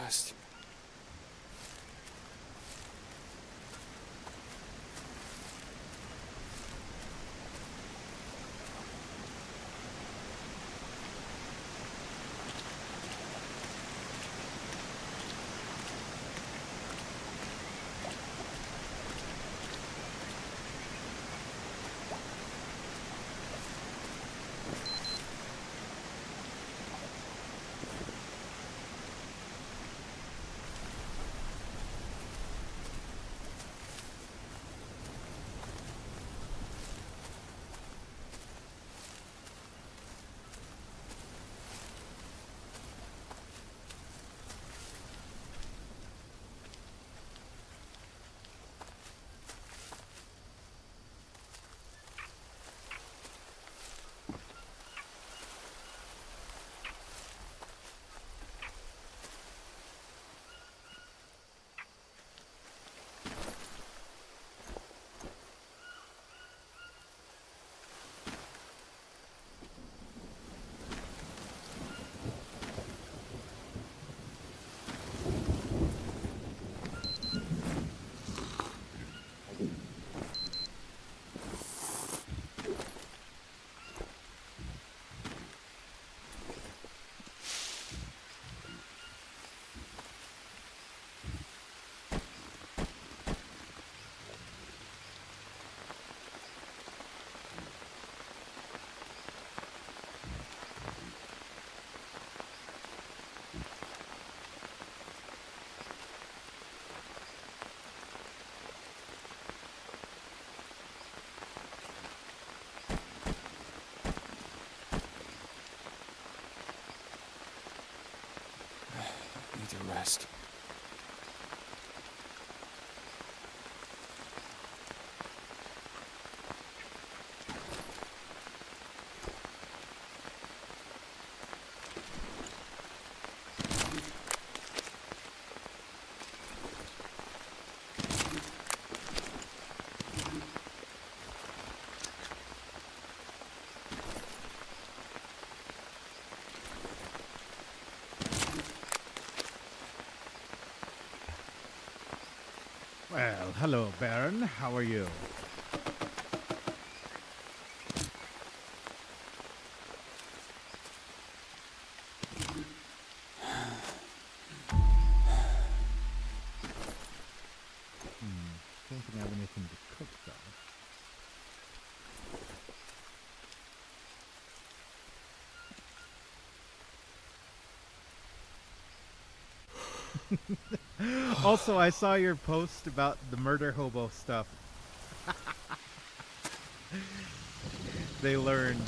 rest. Need to rest. Well, hello, Baron. How are you? Don't think I have anything to cook, though. Also, I saw your post about the murder hobo stuff. They learned.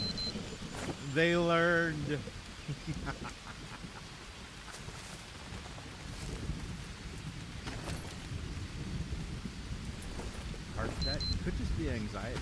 They learned. Heart that could just be anxiety.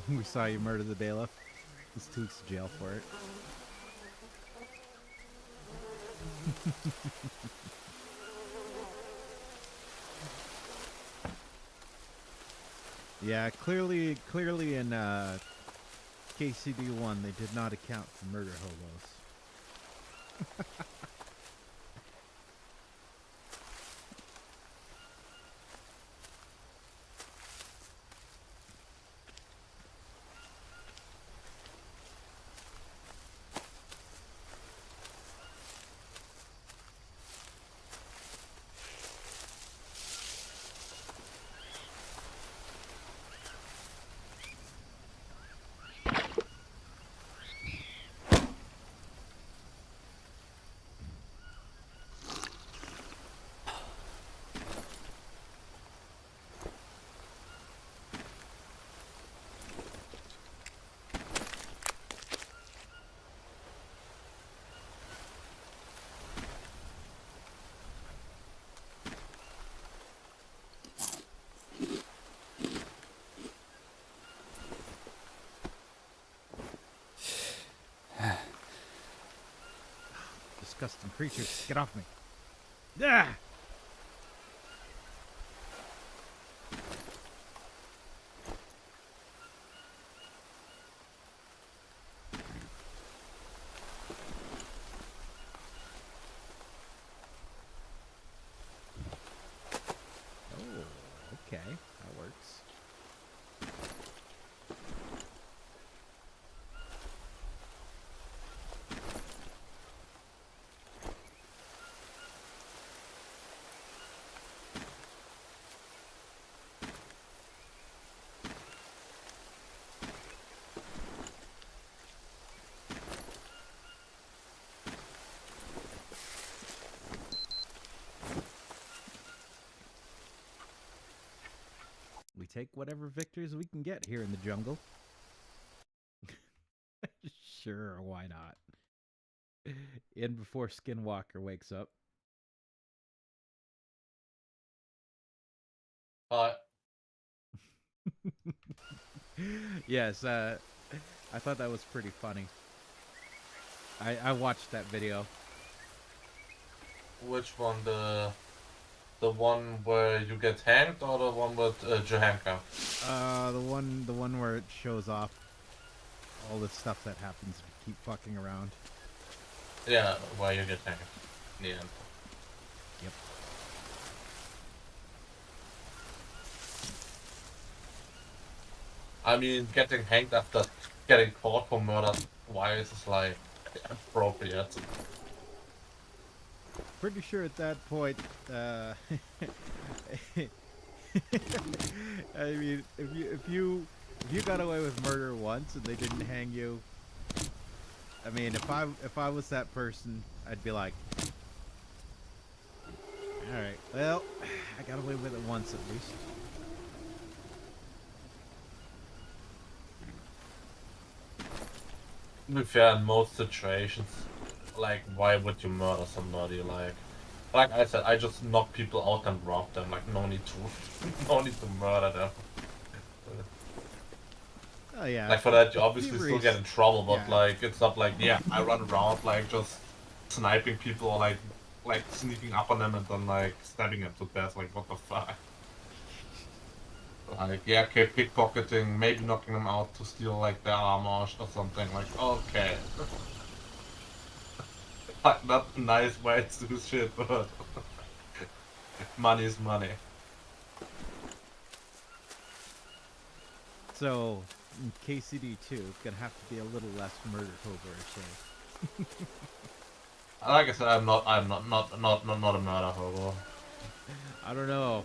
We saw you murder the bailiff. He's 2 weeks to jail for it. Yeah, clearly in KCD1 they did not account for murder hobos. Disgusting creatures, get off me. Ah! Oh, okay, that works. We take whatever victories we can get here in the jungle. Sure, why not? In before Skinwalker wakes up. Yes, I thought that was pretty funny. I watched that video. Which one? The one where you get hanged, or the one with Johanka? The one where it shows off all the stuff that happens if you keep fucking around. Yeah, where you get hanged in the end. Yep. I mean, getting hanged after getting caught for murder twice is like appropriate. Pretty sure at that point, I mean, if you got away with murder once and they didn't hang you, I mean, if I was that person, I'd be like, all right, well, I got away with it once at least. To be fair, in most situations, like, why would you murder somebody? Like I said, I just knock people out and rob them. Like, no need to, no need to murder them. Oh yeah. Like, for that, you obviously still thievery's- get in trouble, but yeah. like, it's not like, yeah, I run around like just sniping people or like sneaking up on them and then like stabbing them to death. Like, what the fuck? Like, yeah, okay, pickpocketing, maybe knocking them out to steal like their armor or something. Like, okay. Like, not a nice way to do shit, but money is money. So, in KCD2, it's gonna have to be a little less murder hobo-ish, eh? Like I said, I'm not a murder hobo. I don't know.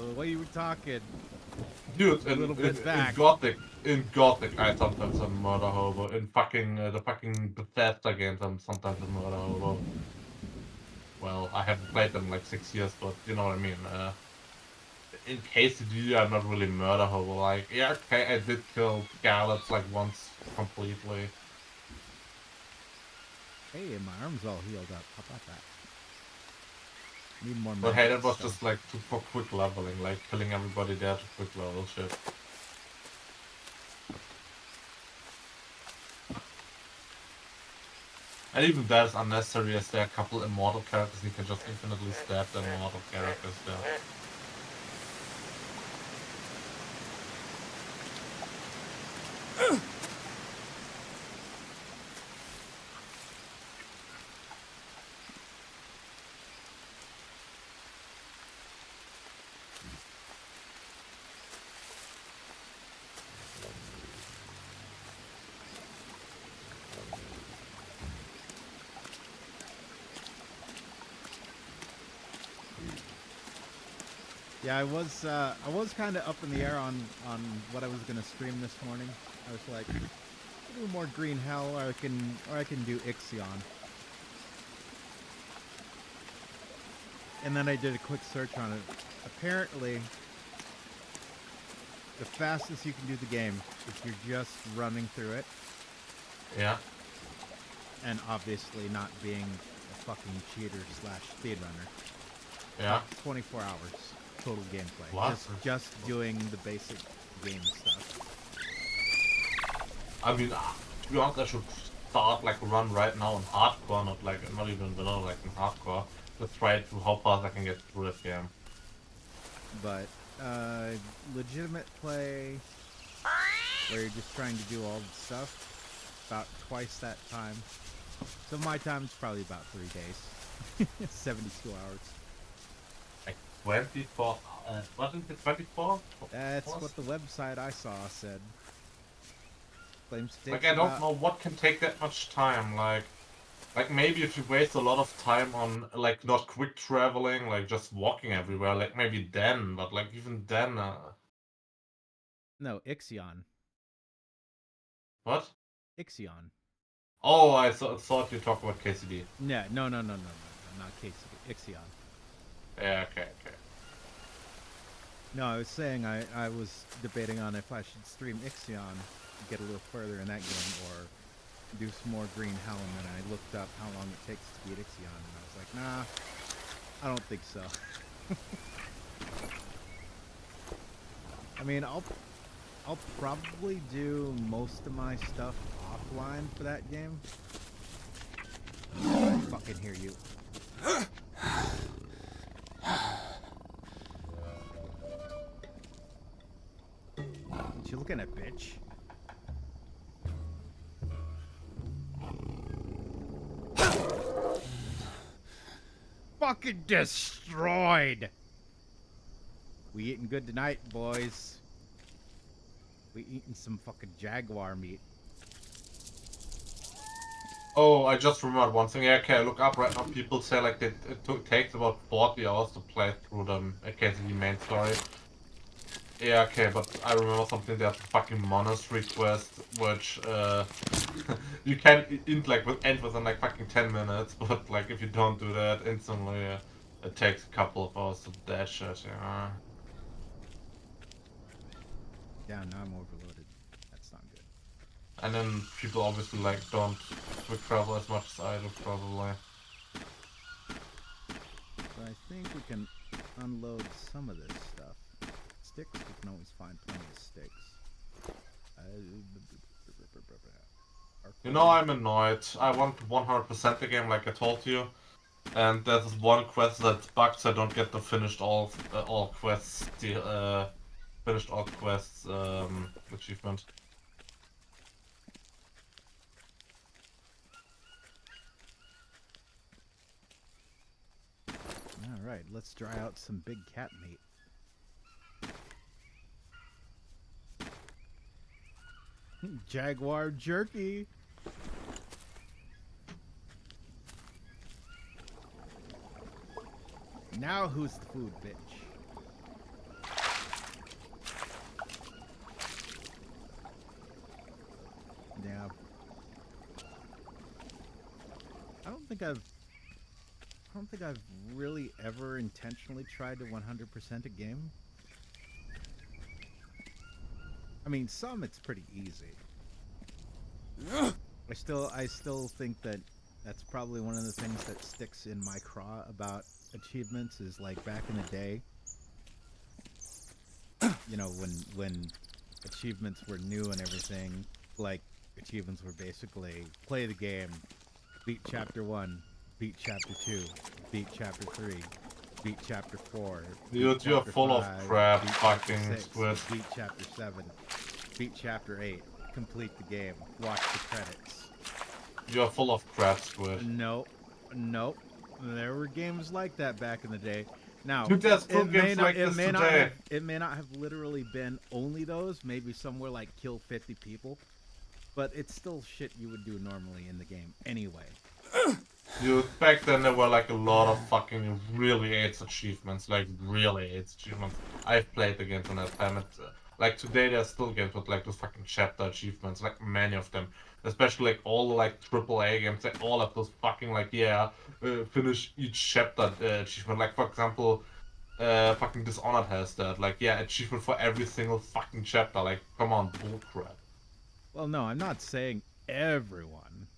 The way you were talking, Dude, a little bit back. in Gothic, I sometimes a murder hobo. In fucking the fucking Bethesda games, I'm sometimes a murder hobo. Well, I haven't played them in like 6 years, but you know what I mean. In KCD, I'm not really murder hobo. Like, yeah, okay, I did kill Gallets like once completely. Hey, my arm's all healed up. How about that? Need more But hey, that maggots, was so. just like for quick leveling, like killing everybody there to quick level shit. And even that is unnecessary as there are a couple immortal characters you can just infinitely stab the immortal characters there. Yeah, I was kind of up in the air on what I was gonna stream this morning. I was like, do more green hell, or I can do Ixion. And then I did a quick search on it. Apparently, the fastest you can do the game is you're just running through it, Yeah. and obviously not being a fucking cheater / speedrunner. Yeah. 24 hours total gameplay. What? Just doing the basic game stuff. I mean, to be honest, I should start like run right now in hardcore, not even vanilla, like in hardcore. Just try to how fast I can get through this game. But legitimate play where you're just trying to do all the stuff, about twice that time. So my time is probably about 3 days. 72 hours. Like 24. Wasn't it 24? That's what the website I saw said. Claims to take Like I don't know what can take that much time. Like maybe if you waste a lot of time on like not quick traveling, like just walking everywhere, like maybe then. But like even then, No, Ixion. what? Ixion. Oh, I thought you talked about KCD. Yeah, no, not KC. Ixion. Yeah, okay. No, I was saying I was debating on if I should stream Ixion, get a little further in that game, or do some more green hell, and then I looked up how long it takes to beat Ixion, and I was like, nah, I don't think so. I mean, I'll probably do most of my stuff offline for that game. I fucking hear you. What you looking at, bitch? Fucking destroyed! We eating good tonight, boys. We eating some fucking jaguar meat. Oh, I just remembered one thing. Yeah, okay, look up right now. People say like it takes about 40 hours to play through the KCD main story. Yeah, okay, but I remember something. There's a fucking monastery quest, which you can end within like fucking 10 minutes, but like if you don't do that instantly, it takes a couple of hours to dash it. Yeah. Yeah, now I'm overloaded. That's not good. And then people obviously like don't quick travel as much as I do probably. But I think we can unload some of this stuff. Sticks, we can always find plenty of sticks. You know, I'm annoyed. I want 100% the game like I told you. And there's this one quest that's bugged, so I don't get the finished all quests achievement. Alright, let's dry out some big cat meat. Jaguar jerky! Now who's the food, bitch? Yeah. I don't think I've really ever intentionally tried to 100% a game. I mean, some it's pretty easy. I still think that that's probably one of the things that sticks in my craw about achievements is like back in the day, you know, when achievements were new and everything, like achievements were basically play the game, beat chapter 1, beat chapter 2, beat chapter 3, beat chapter 4. You're full of crap, fucking Squid. Beat chapter 7, beat chapter 8, complete the game, watch the credits. You're full of crap, Squid. Nope. There were games like that back in the day. Now, Dude, there's still games like this today. It may not have literally been only those. Maybe somewhere like kill 50 people. But it's still shit you would do normally in the game anyway. Dude, back then there were like a lot of fucking really AIDS achievements, like really AIDS achievements. I've played the games on that time. Like today there's still games with like those fucking chapter achievements, like many of them. Especially like all the like AAA games, they all have those fucking like finish each chapter achievement. Like for example, fucking Dishonored has that. Like achievement for every single fucking chapter. Like come on, bullcrap. Well, no, I'm not saying everyone.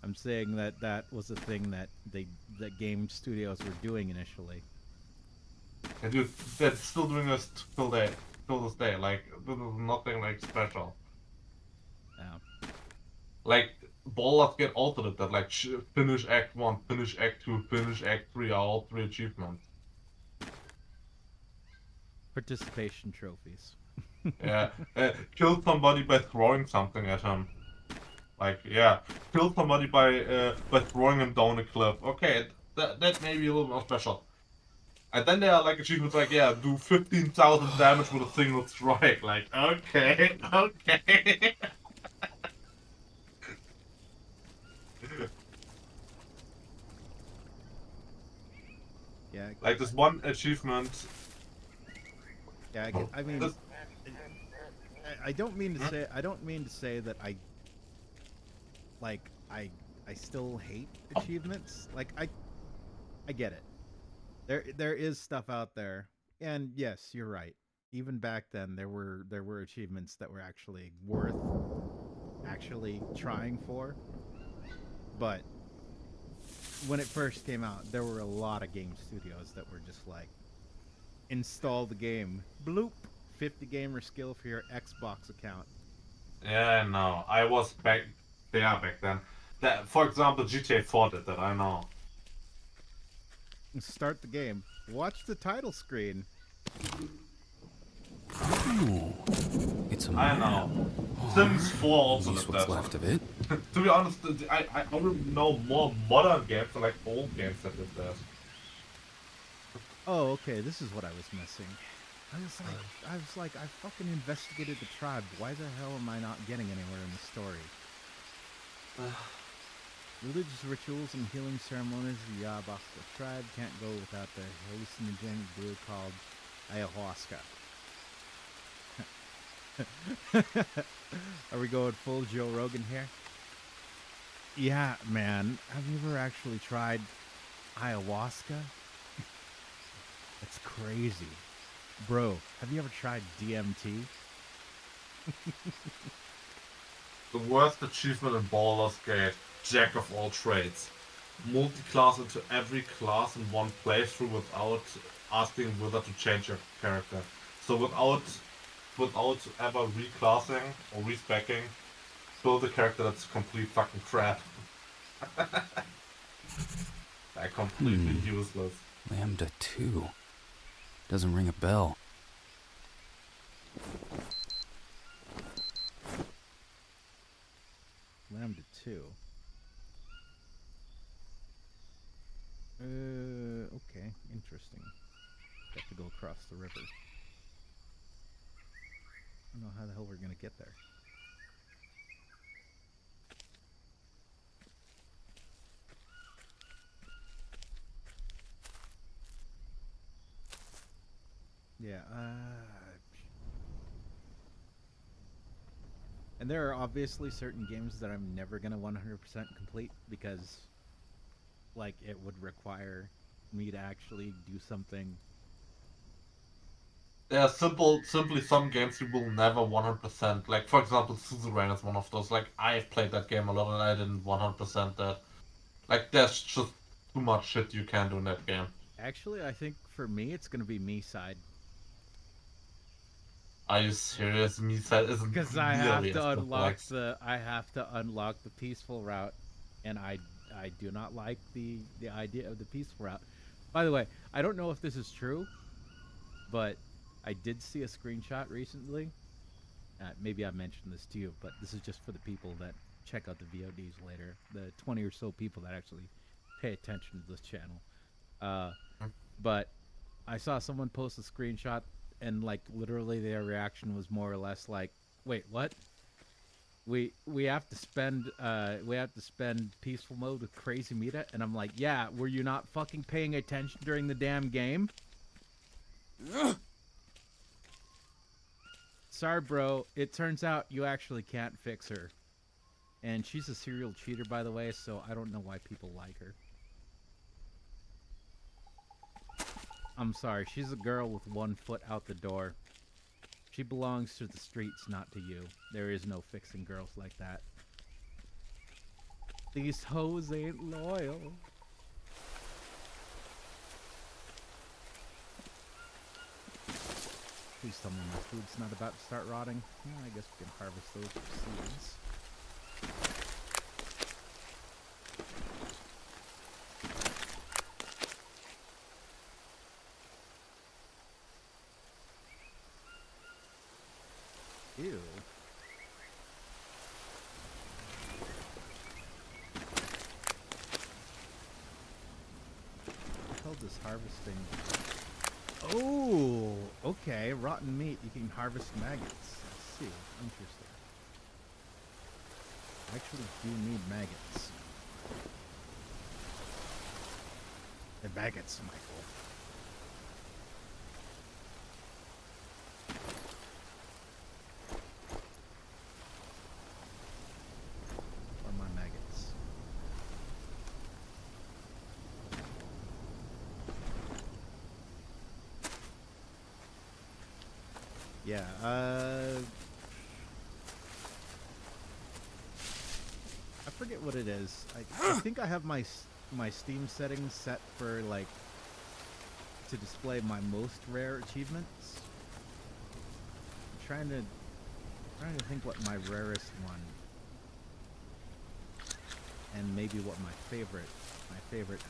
I'm saying that that was a thing that that game studios were doing initially. And dude, they're still doing this till this day. Like this is nothing like special. Yeah. Like ballers get altered that like finish Act 1, finish Act 2, finish Act 3 are all three achievements. Participation trophies. Yeah, kill somebody by throwing something at him. Like kill somebody by throwing him down a cliff. Okay, that may be a little more special. And then there are like achievements like do 15,000 damage with a single strike. Like okay, okay. Yeah. Like this one achievement. Yeah. I mean, This, I don't mean to say. I don't mean to say that like I still hate achievements. Like I get it. There is stuff out there, and yes, you're right. Even back then, there were achievements that were actually worth actually trying for. But when it first came out, there were a lot of game studios that were just like, install the game, bloop, 50 gamer skill for your Xbox account. yeah, no, I was back there back then. That, for example, GTA 4 did that. I know. Start the game. Watch the title screen. Oh, it's a I map. know. Oh, Sims 4 at also least did what's that. left of it. To be honest, I already know more modern games than like old games that did that. Oh, okay, this is what I was missing. I was like, I fucking investigated the tribe. Why the hell am I not getting anywhere in the story? Religious rituals and healing ceremonies of the Yabasta tribe can't go without the hallucinogenic brew called ayahuasca. Are we going full Joe Rogan here? Yeah, man. Have you ever actually tried ayahuasca? It's crazy. Bro, have you ever tried DMT? The worst achievement in Baldur's Gate, Jack of all trades. Multi-class into every class in one playthrough without asking whether to change your character. So without ever reclassing or respecking, build a character that's complete fucking crap. Like completely useless. Lambda 2. Doesn't ring a bell. Lambda 2. Okay, interesting. Got to go across the river. I don't know how the hell we're gonna get there. Yeah, and there are obviously certain games that I'm never gonna 100% complete because, like, it would require me to actually do something. There are simply some games you will never 100%. Like for example, Suzerain is one of those. Like I've played that game a lot and I didn't 100% that. Like there's just too much shit you can do in that game. Actually, I think for me, it's gonna be me side Are you serious? Misa isn't because I have nearly as to unlock complex. the peaceful route, and I do not like the idea of the peaceful route. By the way, I don't know if this is true, but I did see a screenshot recently. Maybe I mentioned this to you, but this is just for the people that check out the VODs later. The 20 or so people that actually pay attention to this channel. But I saw someone post a screenshot, and like literally their reaction was more or less like, "Wait, what?" we have to spend peaceful mode with crazy Mita, and I'm like, yeah, were you not fucking paying attention during the damn game? Sorry, bro. It turns out you actually can't fix her. And she's a serial cheater, by the way, so I don't know why people like her. I'm sorry, she's a girl with one foot out the door. She belongs to the streets, not to you. There is no fixing girls like that. These hoes ain't loyal. Please tell me my food's not about to start rotting. Well, I guess we can harvest those seeds. Ew. What the hell is harvesting? Oh, okay. Rotten meat. You can harvest maggots. Let's see. Interesting. I actually do need maggots. They're maggots, Michael. Or my maggots. Yeah, I forget what it is. I think I have my Steam settings set for, like, to display my most rare achievements. I'm trying to think what my rarest one, and maybe what my favorite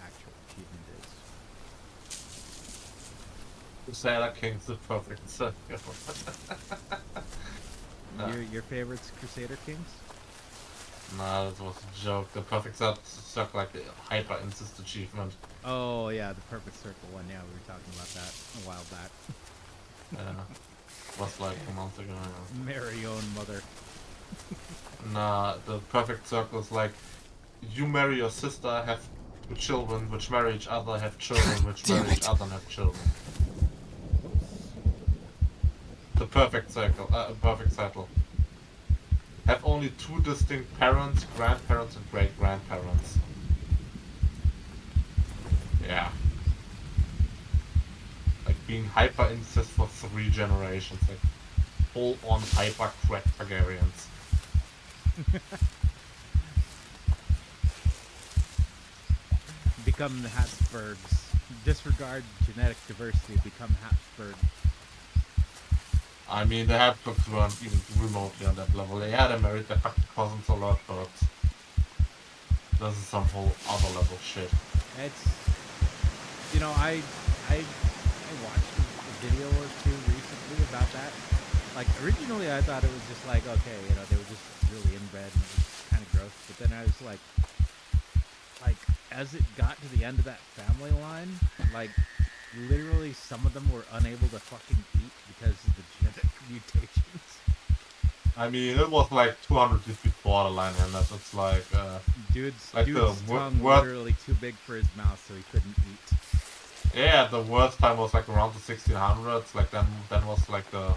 actual achievement is. Crusader King's the perfect circle. No. Your favorite's Crusader Kings? Nah, that was a joke. The perfect circle, like the hyper insist achievement. Oh yeah, the perfect circle one. Yeah, we were talking about that a while back. Yeah, was like a month ago. Yeah. Marry your own mother. Nah, the perfect circle is like you marry your sister, have two children, which marry each other, have children, which marry each other and have children. The perfect circle, perfect cycle. Have only two distinct parents, grandparents, and great-grandparents. Yeah. Like being hyper-incest for 3 generations, like full-on hyper-crack Targaryens. Become the Habsburgs. Disregard genetic diversity, become Habsburg. I mean, the Habsburgs weren't even remotely on that level. Yeah, they married their fucking cousins a lot, but this is some whole other level shit. It's, you know, I watched a video or two recently about that. Like, originally I thought it was just like, okay, you know, they were just really inbred and it was kind of gross. But then I was like, as it got to the end of that family line, like, literally some of them were unable to fucking eat because of the genetic mutations. I mean, it was like 200 feet borderline, and it's like, Dude's like tongue literally too big for his mouth, so he couldn't eat. Yeah, the worst time was like around the 1600s. Like then was like the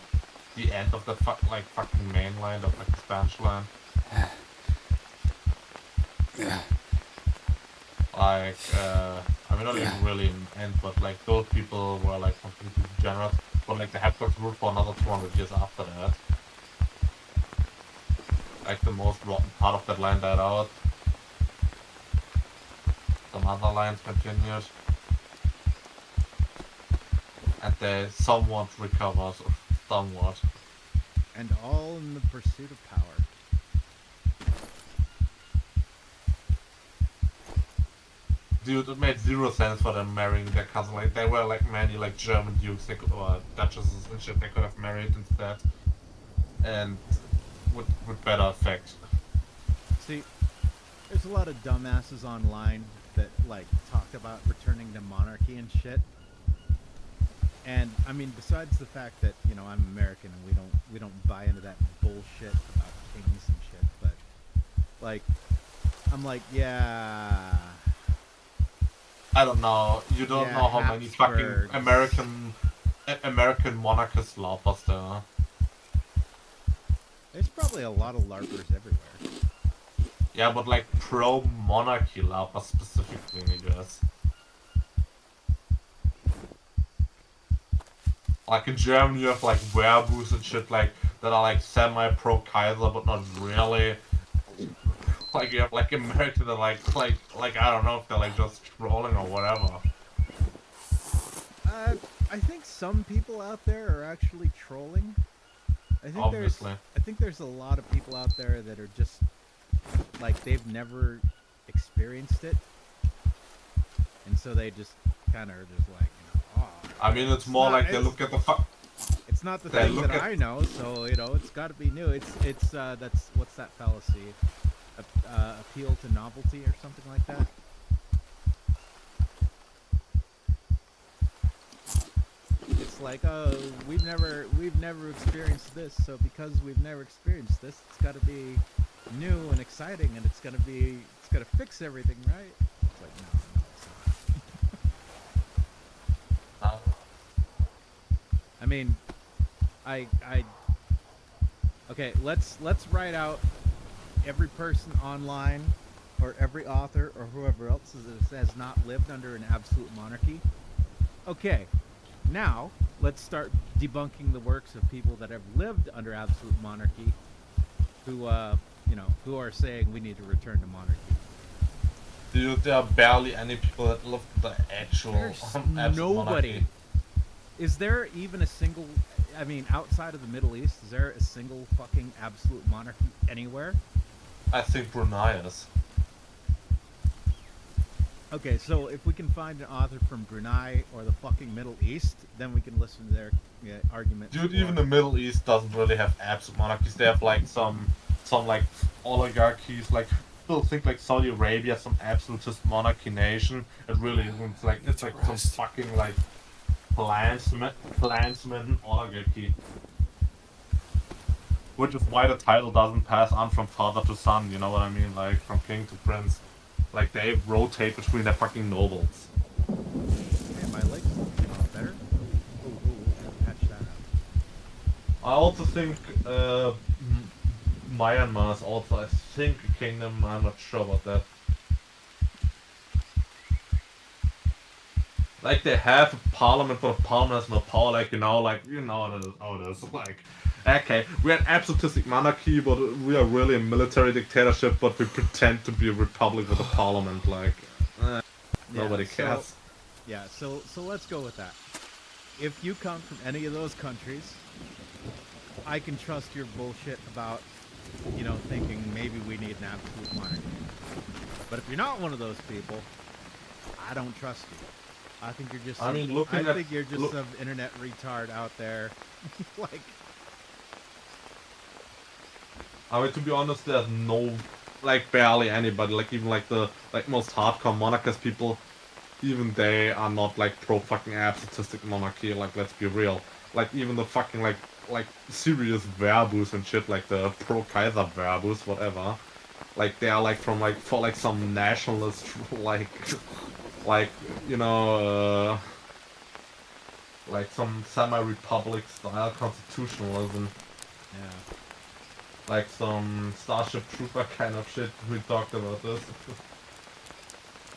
end of the fucking main line, the fucking Spanish line. Like, I mean, not even really in the end, but like those people were like completely degenerate. But like the Habsburgs ruled for another 200 years after that. Like the most rotten part of that line died out. Some other lines continued. And they somewhat recovered, somewhat. And all in the pursuit of power. Dude, it made 0 sense for them marrying their cousin. Like, they were like many like German dukes or duchesses and shit they could have married instead. And with better effect. See, there's a lot of dumbasses online that like talk about returning to monarchy and shit. And I mean, besides the fact that, you know, I'm American and we don't buy into that bullshit about kings and shit. Like, I'm like, yeah. I don't know. You don't Yeah, know how many fucking Habsburgs. American monarchist lovers there are. There's probably a lot of LARPers everywhere. Yeah, but like pro-monarchy lovers specifically in the US. Like in Germany, you have like wereboots and shit like that are like semi-pro Kaiser, but not really. Like you have like Americans that like I don't know if they're like just trolling or whatever. I think some people out there are actually trolling. Obviously. I think there's a lot of people out there that are just like they've never experienced it, and so they just kind of are just like, oh. I mean, it's more like they look at the fuck. It's not the thing that I know, so it's got to be new. It's that's what's that fallacy? Appeal to novelty or something like that. It's like, oh, we've never experienced this, so because we've never experienced this, it's got to be new and exciting, and it's gonna fix everything, right? It's like, no, it's not. I mean, okay, let's write out every person online, or every author, or whoever else has not lived under an absolute monarchy. Okay, now let's start debunking the works of people that have lived under absolute monarchy, who who are saying we need to return to monarchy. Dude, there are barely any people that love the actual absolute nobody. Monarchy. Is there even a single? I mean, outside of the Middle East, is there a single fucking absolute monarchy anywhere? I think Brunei is. Okay, so if we can find an author from Brunei or the fucking Middle East, then we can listen to their argument. Dude, even the Middle East doesn't really have absolute monarchies. They have like some like oligarchies. Like people think like Saudi Arabia, some absolutist monarchy nation. It really isn't. Like it's like some fucking like clansman oligarchy. Which is why the title doesn't pass on from father to son. You know what I mean? Like from king to prince. Like they rotate between their fucking nobles. Man, my legs are better. Ooh, patch that up. I also think Myanmar is also, I think, a kingdom. I'm not sure about that. Like they have a parliament, but the parliament has no power. Like you know how it is. Like, okay, we're an absolutistic monarchy, but we are really a military dictatorship. But we pretend to be a republic with a parliament. Like, nobody cares. So let's go with that. If you come from any of those countries, I can trust your bullshit about, thinking maybe we need an absolute monarchy. But if you're not one of those people, I don't trust you. I think you're just some internet retard out there. Like, I mean, to be honest, there's no, like, barely anybody, like, even, like, the, like, most hardcore monarchist people, even they are not, like, pro-fucking absolutistic monarchy, like, let's be real. Like, even the fucking, like serious wereboots and shit, like the pro-Kaiser wereboots, whatever, like, they are, like, from, like, for, like, some nationalist, like, like some semi-republic style constitutionalism. Yeah. Like some Starship Trooper kind of shit. We talked about this.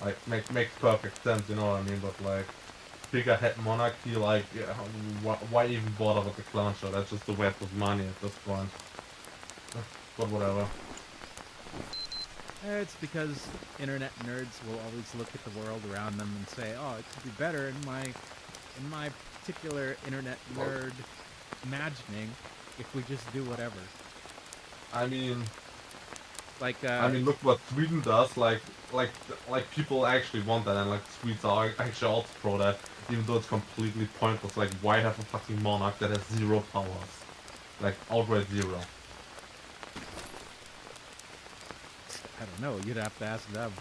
Like makes perfect sense, you know what I mean? But like bigger head monarchy, like yeah, why even bother with the clown show? That's just a waste of money at this point. But whatever. It's because internet nerds will always look at the world around them and say, "Oh, it could be better in my particular internet nerd imagining if we just do whatever." I mean, like look what Sweden does. Like people actually want that, and like Swedes are actually also pro that, even though it's completely pointless. Like, why have a fucking monarch that has 0 powers? Like outright 0. I don't know. You'd have to ask them.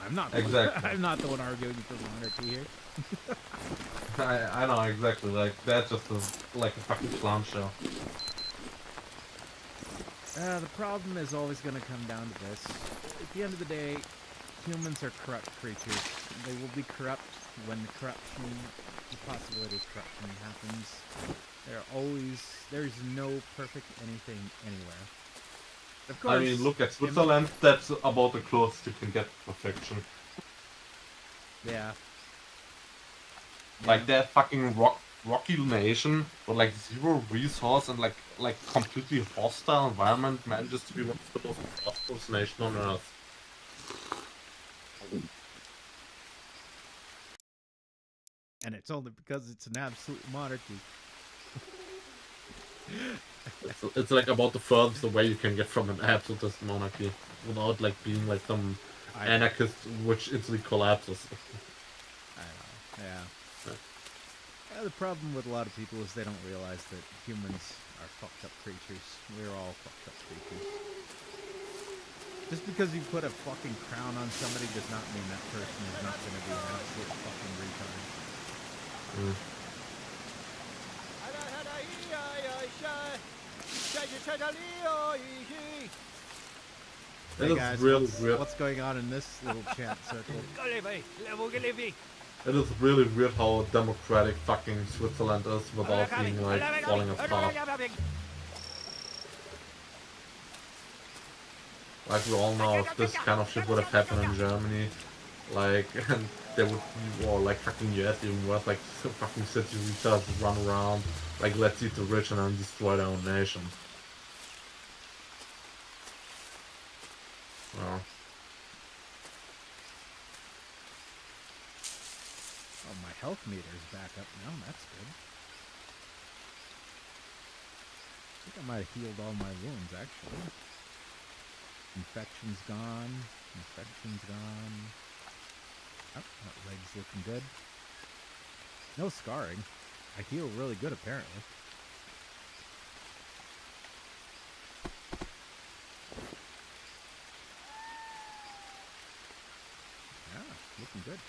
I'm not exactly. I'm not the one arguing for monarchy here. I know exactly. Like that's just like a fucking clown show. The problem is always going to come down to this. At the end of the day, humans are corrupt creatures. They will be corrupt when the possibility of corruption happens. There's no perfect anything anywhere. Of course. I mean, look at Switzerland. That's about the closest you can get to perfection. Yeah. Like that fucking rocky nation with like zero resource and like completely hostile environment manages to be one of the most prosperous nation on earth. And it's only because it's an absolute monarchy. It's like about the furthest away you can get from an absolutist monarchy without like being like some anarchist which instantly collapses. I know, yeah. The problem with a lot of people is they don't realize that humans are fucked up creatures. We're all fucked up creatures. Just because you put a fucking crown on somebody does not mean that person is not going to be an absolute fucking retard. Hey guys, what's going on in this little chat circle? It is really weird how democratic fucking Switzerland is without being like falling apart. Like we all know, if this kind of shit would have happened in Germany, like, and they would, or like fucking US even worse, like fucking city retards run around, like let's eat the rich and then destroy their own nation. Well. Oh, my health meter is back up now. That's good. I think I might have healed all my wounds, actually. Infection's gone. Infection's gone. Oh, that leg's looking good. No scarring. I heal really good, apparently. Yeah, looking good.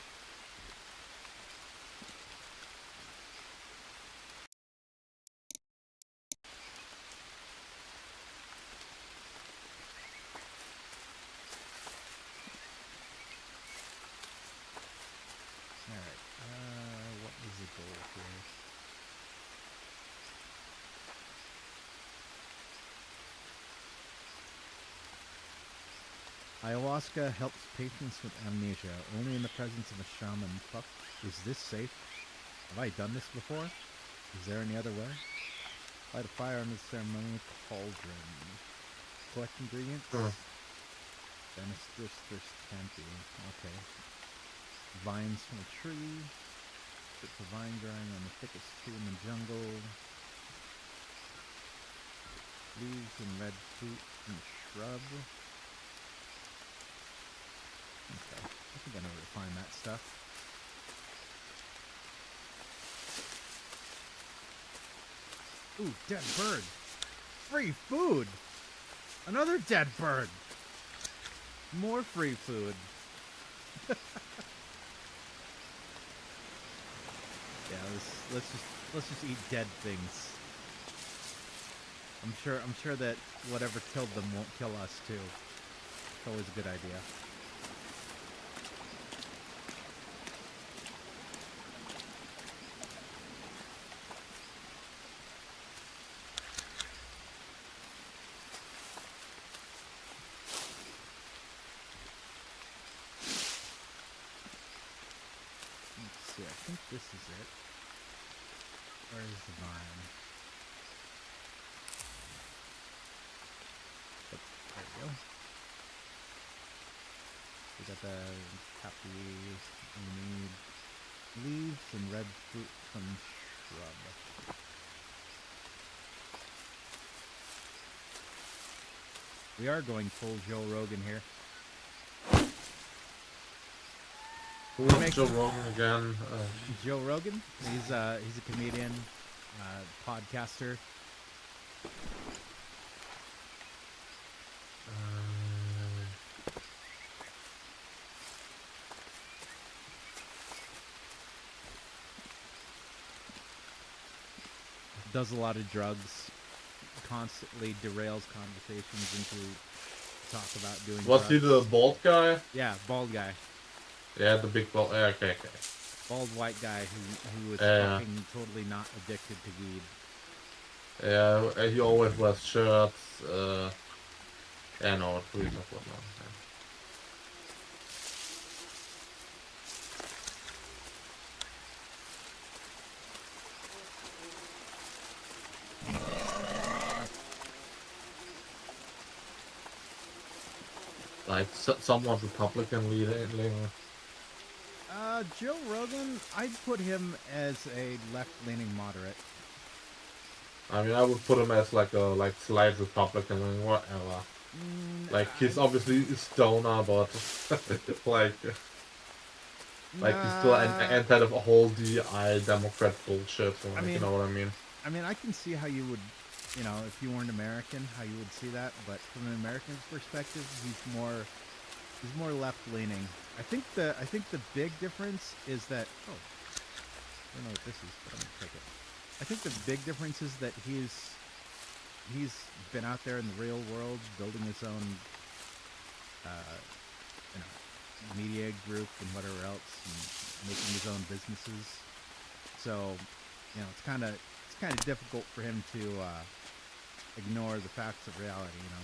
What is the goal here? Ayahuasca helps patients with amnesia, only in the presence of a shaman. Fuck, is this safe? Have I done this before? Is there any other way? Light a fire under the ceremonial cauldron. Collect ingredients? Dennis thirst candy. Okay. Vines from a tree. Bits of vine growing on the thickest tree in the jungle. Leaves and red fruit from a shrub. Okay, I think I know where to find that stuff. Ooh, dead bird! Free food! Another dead bird! More free food. Yeah, let's just eat dead things. I'm sure that whatever killed them won't kill us too. It's always a good idea. Let's see, I think this is it. Where is the vine? Oh, there we go. We got the poppies. We need leaves and red fruit from shrub. We are going full Joe Rogan here. Who's Joe Rogan again? Joe Rogan. He's a comedian, podcaster. Does a lot of drugs. constantly derails conversations into talk about doing Was he drugs. the bald guy? Yeah, bald guy. Yeah, the big bald. Okay. Bald white guy who was Yeah. fucking totally not addicted to weed. Yeah, he always wears shirts. Yeah, no, what we talk about now. Like somewhat Republican leaning. Joe Rogan, I'd put him as a left-leaning moderate. I mean, I would put him as like a slight Republican leaning, whatever. Like he's obviously a stoner, but like he's still anti of whole DI Democrat bullshit. Like, you know what I mean? I mean, I can see how you would, you know, if you weren't American, how you would see that. But from an American's perspective, he's more left-leaning. I think the big difference is that. Oh, I don't know what this is, but I'm gonna take it. I think the big difference is that he's been out there in the real world, building his own, media group and whatever else, and making his own businesses. So, you know, it's kind of difficult for him to ignore the facts of reality. You know,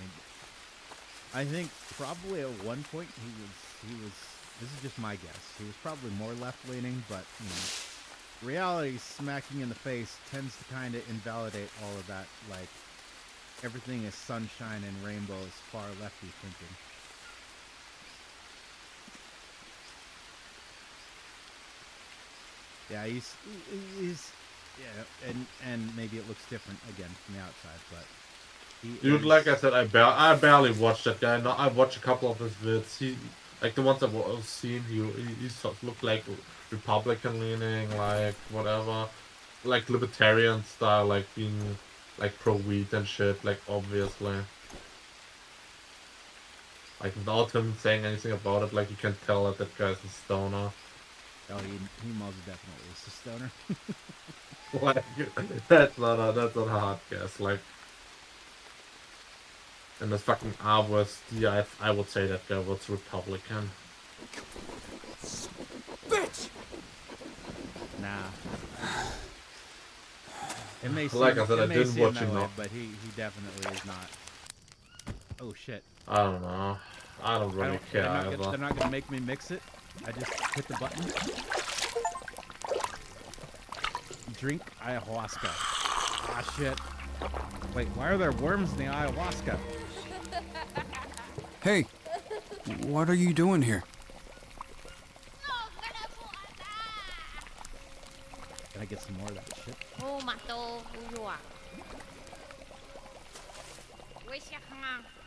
I think probably at one point he was. This is just my guess. He was probably more left-leaning, but you know, reality smacking in the face tends to kind of invalidate all of that. Like everything is sunshine and rainbows, far lefty thinking. Yeah, he's yeah, and maybe it looks different again from the outside, but dude, like I said, I barely watched that guy. No, I watched a couple of his vids. He, like the ones I've seen, he sort of looked like Republican leaning, like whatever, like libertarian style, like being like pro weed and shit, like obviously. Like without him saying anything about it, like you can tell that guy's a stoner. Oh, he most definitely is a stoner. Like that's not a hard guess. Like, and the fucking R was D, I would say that guy was Republican. Bitch! Nah. It may seem, Like I said, I didn't seem watch that him way, now. but he definitely is not. Oh shit! I don't know. I don't really care They're either. not gonna make me mix it. I just hit the button. Drink ayahuasca. Ah shit. Wait, why are there worms in the ayahuasca? Hey, what are you doing here? Can I get some more of that shit?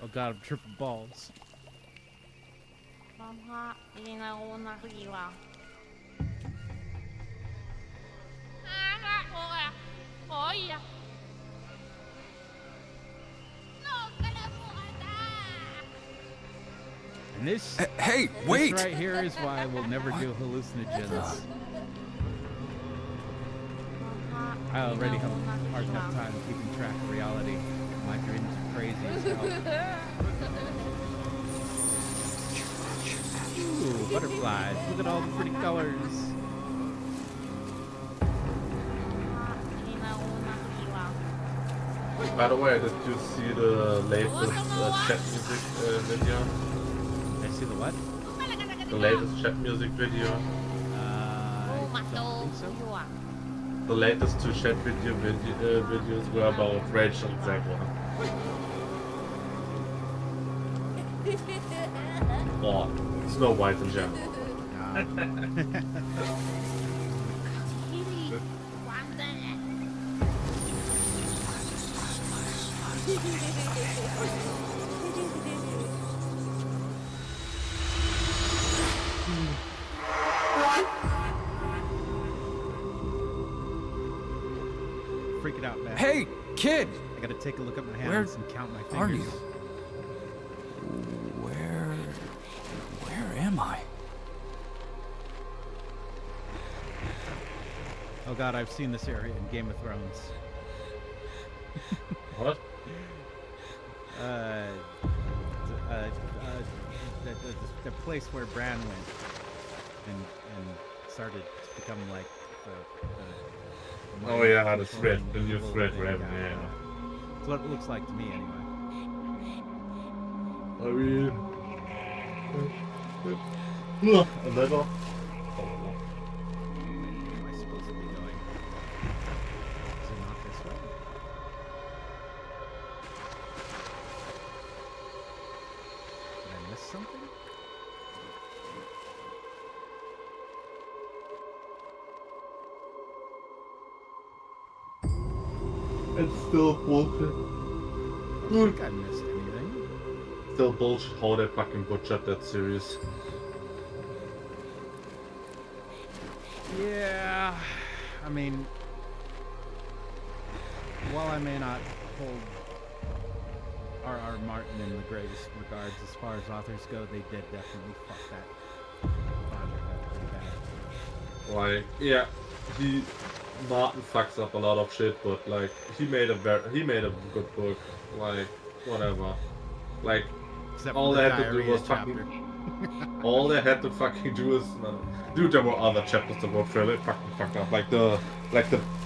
Oh god, I'm tripping balls. And this, Hey, wait! this right here is why we'll never do hallucinogens. I already have a hard enough time keeping track of reality. My dreams are crazy as hell. Ooh, butterflies. Look at all the pretty colors. By the way, did you see the latest chat music video? I see the what? The latest chat music video? I don't think so. The latest two chat videos were about Rachel Zagler. Or Snow White in general. Freaking out, man. Hey, kid! I gotta take a look at my hands and count my fingers. Are you? Where am I? Oh god, I've seen this area in Game of Thrones. What? the place where Bran went and started to become like the Oh yeah, the controlling thread, the new little thread thing raven, guy, yeah. That's what it looks like to me, anyway. I mean, a little. Where am I supposed to be going? Is it not this way? Did I miss something? It's still bullshit. I don't think I missed anything. Still bullshit how they fucking butchered that series. Yeah, I mean, while I may not hold R.R. Martin in the greatest regards as far as authors go, they did definitely fuck that project up pretty bad. Like, yeah, Martin fucks up a lot of shit, but like he made a good book. Like, whatever. Like, Except all for they the had to do diarrhea was chapter. fucking. All they had to fucking do is, dude. There were other chapters that were fairly fucking fucked up. Like the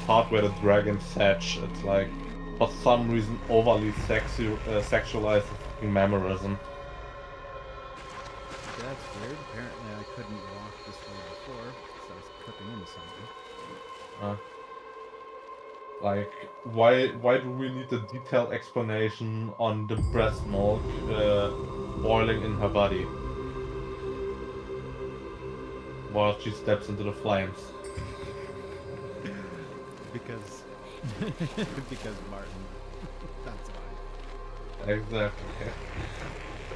part where the dragon hatch. It's like, for some reason, overly sexualized fucking memorism. That's weird. Apparently I couldn't walk this way before, so I was clipping into something. Like, why do we need a detailed explanation on the breast milk boiling in her body while she steps into the flames? Because Martin. That's why. Exactly.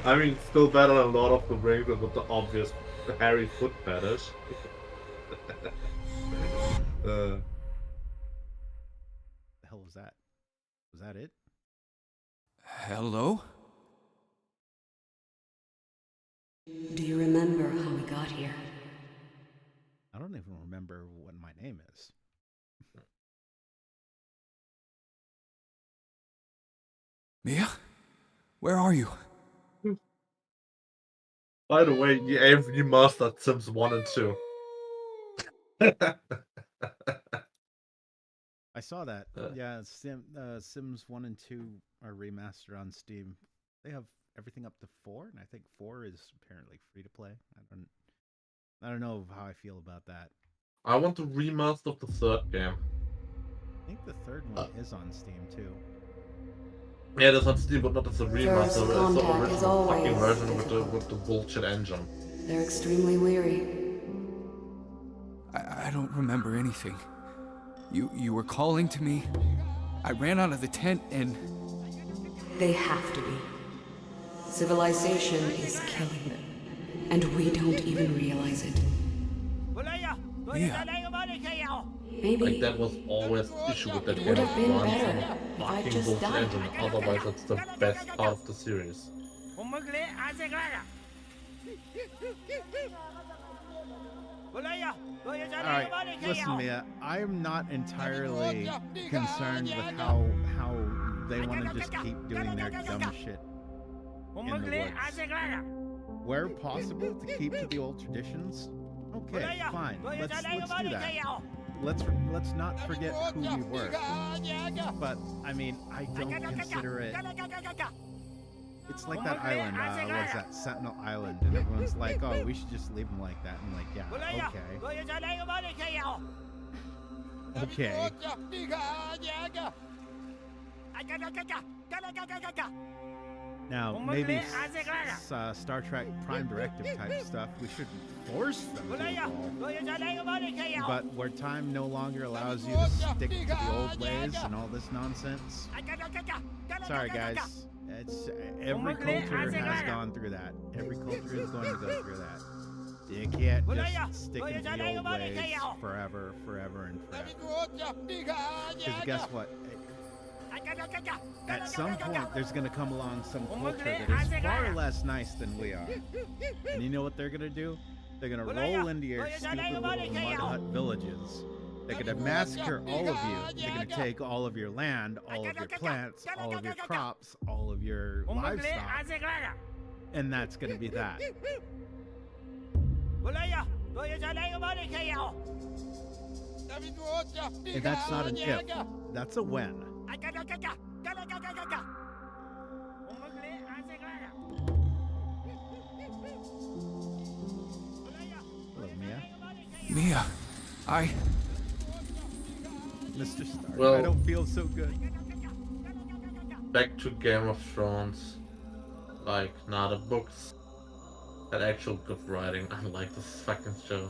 I mean, still better than Lord of the Rings with the obvious hairy foot fetish. The hell was that? Was that it? Hello? Do you remember how we got here? I don't even remember what my name is. Mia? Where are you? By the way, you mastered Sims 1 and 2. I saw that. Yeah, Sims 1 and 2 are remastered on Steam. They have everything up to 4, and I think 4 is apparently free to play. I don't know how I feel about that. I want the remaster of the third game. I think the third one is on Steam too. Yeah, that's on Steam, but not as a remaster. It's the contact is original fucking always version difficult. with the bullshit engine. They're extremely weary. I don't remember anything. You were calling to me. I ran out of the tent and... They have to be. Civilization is killing them, and we don't even realize it. Mia. Maybe Like, that was always the issue with that it game. would have been Runs better on a if I fucking just bullshit died. engine. Otherwise, it's the best part of the series. Alright, listen, Mia, I am not entirely concerned with how they want to just keep doing their dumb shit in the woods. Where possible to keep to the old traditions, okay, fine. Let's do that. Let's not forget who we were. But I mean, I don't consider it. It's like that island. What is that? Sentinel Island, and everyone's like, "Oh, we should just leave them like that." I'm like, "Yeah, okay." Now, maybe Star Trek Prime Directive type stuff, we shouldn't force them to evolve. But where time no longer allows you to stick to the old ways and all this nonsense. Sorry, guys. It's every culture has gone through that. Every culture is going to go through that. You can't just stick in the old ways forever, and forever. Because guess what? At some point, there's going to come along some culture that is far less nice than we are. And you know what they're going to do? They're going to roll into your stupid little mud hut villages They're gonna massacre all of you. They're gonna take all of your land, all of your plants, all of your crops, all of your livestock, and that's gonna be that. And that's not an if, that's a when. Hello, Mia. Mia, Mr. Stark, Well- I don't feel so good. Back to Game of Thrones. Like, not the books. Had actual good writing, unlike this fucking show.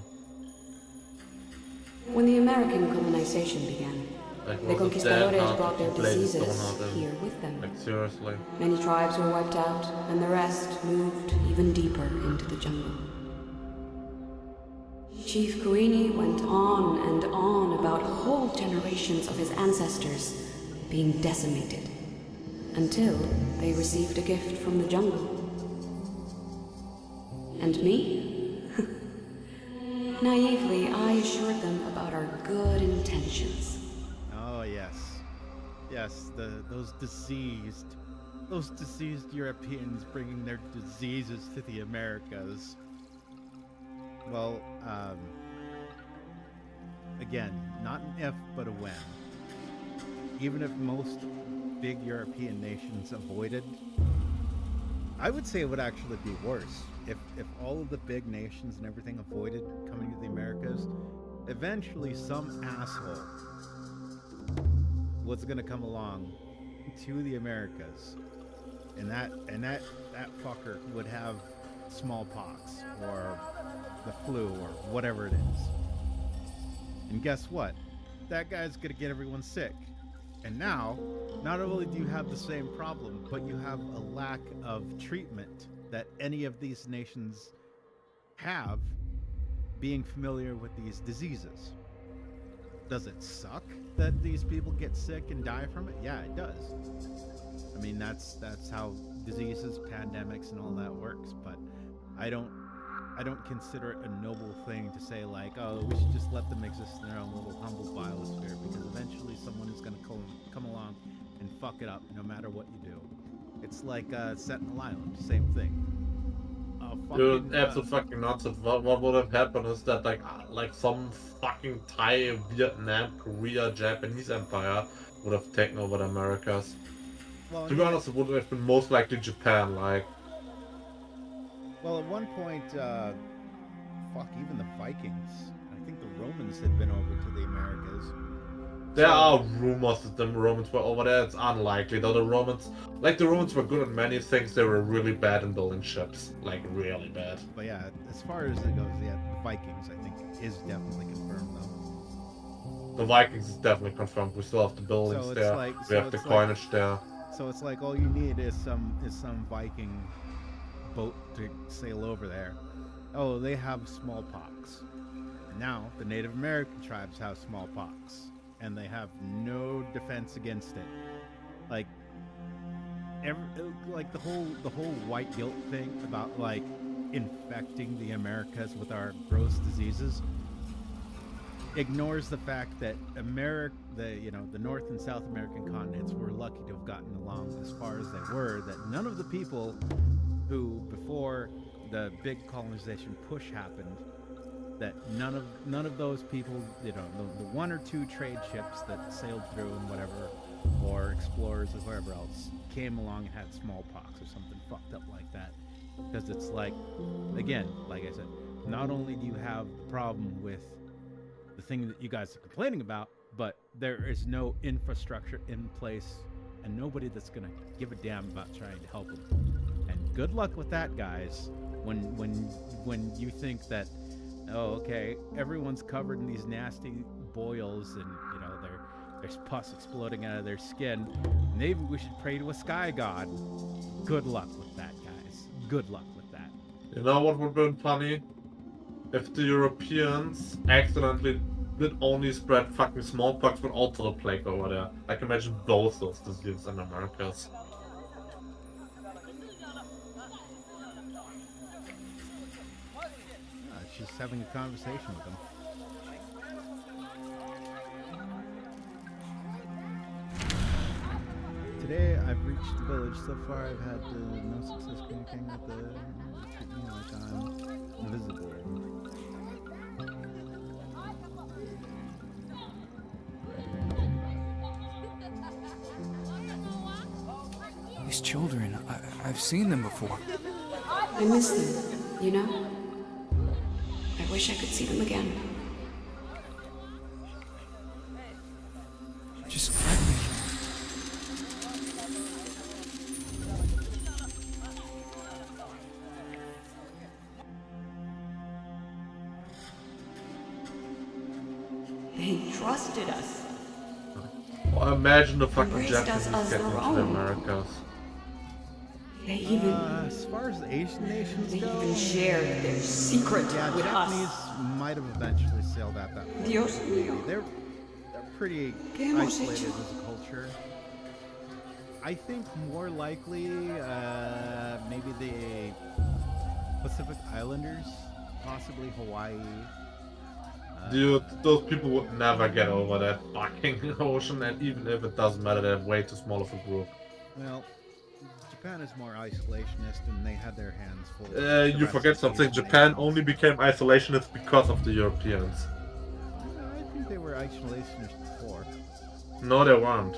When the American colonization began, Like, the was it that Conquistadores hard brought to their play this diseases donut here in? with them. Like, seriously? Many tribes were wiped out, and the rest moved even deeper into the jungle. Chief Kuini went on and on about whole generations of his ancestors being decimated, until they received a gift from the jungle. And me? Naively, I assured them about our good intentions. Oh yes, yes. Those diseased Europeans bringing their diseases to the Americas. Well, again, not an if, but a when. Even if most big European nations avoided, I would say it would actually be worse. If all of the big nations and everything avoided coming to the Americas, eventually some asshole was gonna come along to the Americas, and that fucker would have smallpox or the flu or whatever it is. And guess what? That guy's gonna get everyone sick. And now, not only do you have the same problem, but you have a lack of treatment that any of these nations have being familiar with these diseases. Does it suck that these people get sick and die from it? Yeah, it does. I mean, that's how diseases, pandemics, and all that works. But I don't consider it a noble thing to say like, oh, we should just let them exist in their own little humble biosphere, because eventually someone is going to come along and fuck it up no matter what you do. It's like Sentinel Island, same thing. Dude, absolute fucking nonsense. What would have happened is that like some fucking Thai, Vietnam, Korea, Japanese empire would have taken over the Americas. Well, To be honest, it would have been most likely Japan. Like, well, at one point, even the Vikings. I think the Romans had been over to the Americas. there are rumors that the Romans were over there. It's unlikely, though. The Romans were good at many things. They were really bad in building ships, like really bad. But yeah, as far as it goes, yeah, the Vikings, I think, is definitely confirmed though. The Vikings is definitely confirmed. We still have the buildings So it's there. like- We so have the it's like- coinage there. So it's like all you need is some Viking boat to sail over there. Oh, they have smallpox. Now the Native American tribes have smallpox, and they have no defense against it. Like the whole white guilt thing about like infecting the Americas with our gross diseases ignores the fact that the North and South American continents were lucky to have gotten along as far as they were, that none of the people who, before the big colonization push happened, that none of those people, the one or two trade ships that sailed through and whatever, or explorers or whoever else, came along and had smallpox or something fucked up like that. Because it's like, again, like I said, not only do you have the problem with the thing that you guys are complaining about, but there is no infrastructure in place and nobody that's gonna give a damn about trying to help them. And good luck with that, guys. When you think that, oh, okay, everyone's covered in these nasty boils and there's pus exploding out of their skin, maybe we should pray to a sky god. Good luck with that, guys. Good luck with that. You know what would have been funny? If the Europeans accidentally did only spread fucking smallpox but also the plague over there. Like, imagine both those diseases in Americas. She's having a conversation with him. I've reached the village so far. I've had no success communicating with the treat me like I'm invisible. These children, I've seen them before. I miss them, you know? I wish I could see them again. Just let me. They trusted us. Well, imagine the fucking Embraced us Japanese as getting their into the own. Americas. They even As far as the Asian nations they go, even shared their secret yeah, with Japanese us. might have eventually sailed at that point. Dios mío. They're pretty ¿Qué hemos isolated hecho? as a culture. I think more likely, maybe the Pacific Islanders, possibly Hawaii. Dude, those people would never get over that fucking ocean, and even if it doesn't matter, they're way too small of a group. Well, Japan is more isolationist, and they had their hands full. You forget something. Japan only became isolationist because of the Europeans. I think they were isolationist before. No, they weren't.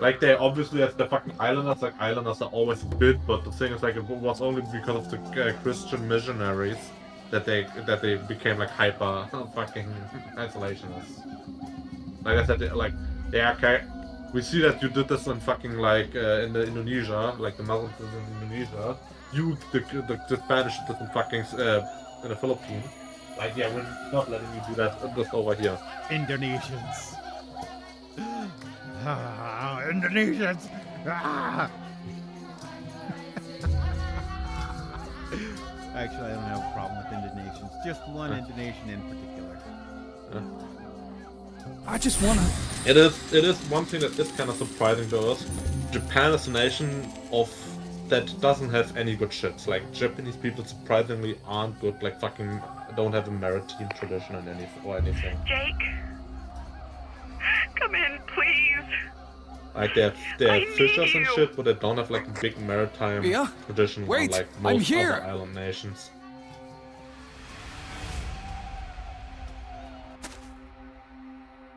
Like, they obviously, as the fucking islanders, like, islanders are always a bit, but the thing is, like, it was only because of the Christian missionaries that they became, like, hyper fucking isolationists. Like I said, they are we see that you did this in fucking, like, in the Indonesia, like, the Muslims in Indonesia. The Spanish did this in fucking, in the Philippines. Like, yeah, we're not letting you do that just over here. Indonesians. Indonesians. Actually, I don't have a problem with Indonesians. Just one Indonesian in particular. I just wanna. It is one thing that is kind of surprising to us. Japan is a nation that doesn't have any good ships. Like, Japanese people surprisingly aren't good. Like, fucking don't have a maritime tradition or anything. Jake, come in, please. Like, they have I fishers need and you. shit, but they don't have like a big maritime Yeah? tradition Wait, like I'm most here. other island nations.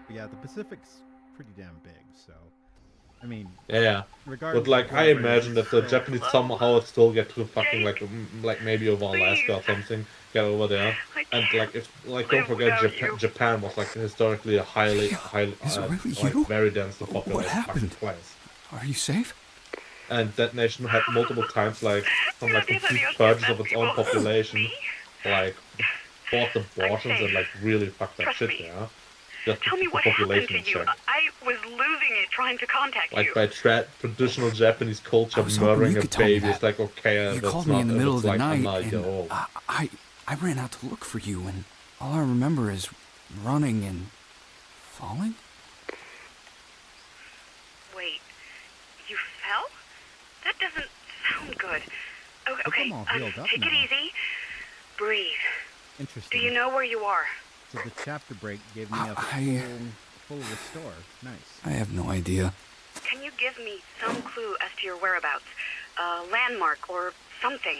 But yeah, the Pacific's pretty damn big, so I mean, Yeah. regardless. But like, of I where it imagine is, that the still- Japanese somehow still get to fucking like maybe over Alaska or something, get over there, and like if like don't forget Japan was like historically a highly Is it really like you? very densely What populated fucking happened? place, Are you safe? and that nation had multiple times like some like complete purges of its own population, like forced abortions and like really fucked up shit there. Just to Tell me keep the what happened population to in you. check. I was losing it trying to contact Like you. by traditional Japanese culture, I was hoping murdering you a could tell me baby is that. like okay, You that's called not me in the middle it's of the like night, a year and old. I ran out to look for you, and all I remember is running and falling. Wait, you fell? That doesn't sound good. Look, Okay, I'm all healed up take it now. easy. Breathe. Do Interesting. you know where you are? So the chapter break gave me a I- full restore. Nice. I have no idea. Can you give me some clue as to your whereabouts? A landmark or something?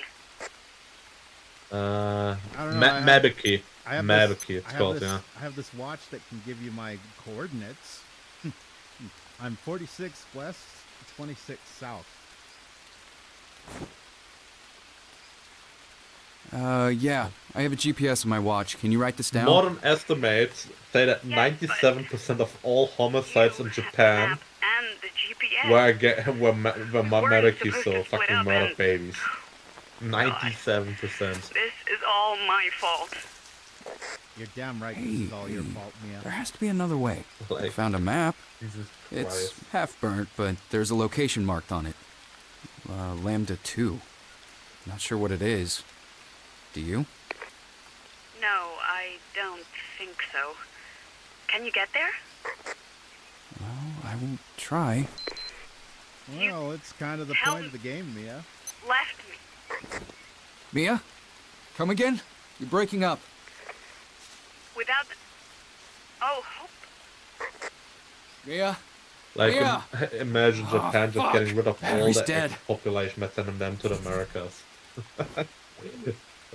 I don't know, Mabiki. I have Mabiki, this, it's called, yeah. I have this watch that can give you my coordinates. I'm 46 west, 26 south. Yeah, I have a GPS on my watch. Can you write this down? Modern estimates say that 97% of all homicides in You have the Japan map and the GPS. were Mabiki, supposed so to split fucking up murdered and- babies. 97%. This is all my fault. You're damn right. Hey, This is all your hey, fault, There Mia. has to be another way. I Like, found a map. Jesus It's Christ. half burnt, but there's a location marked on it. Lambda 2. Not sure what it is. Do you? No, I don't think so. Can you get there? Well, I will try. Well, it's kind of the tell point of the game, Mia. Left me. Mia? Come again? You're breaking up. Without the... Oh, hope. Mia? Like, Mia! imagine Oh, Japan just fuck. getting rid of all Battery's the dead. population by sending them to the Americas.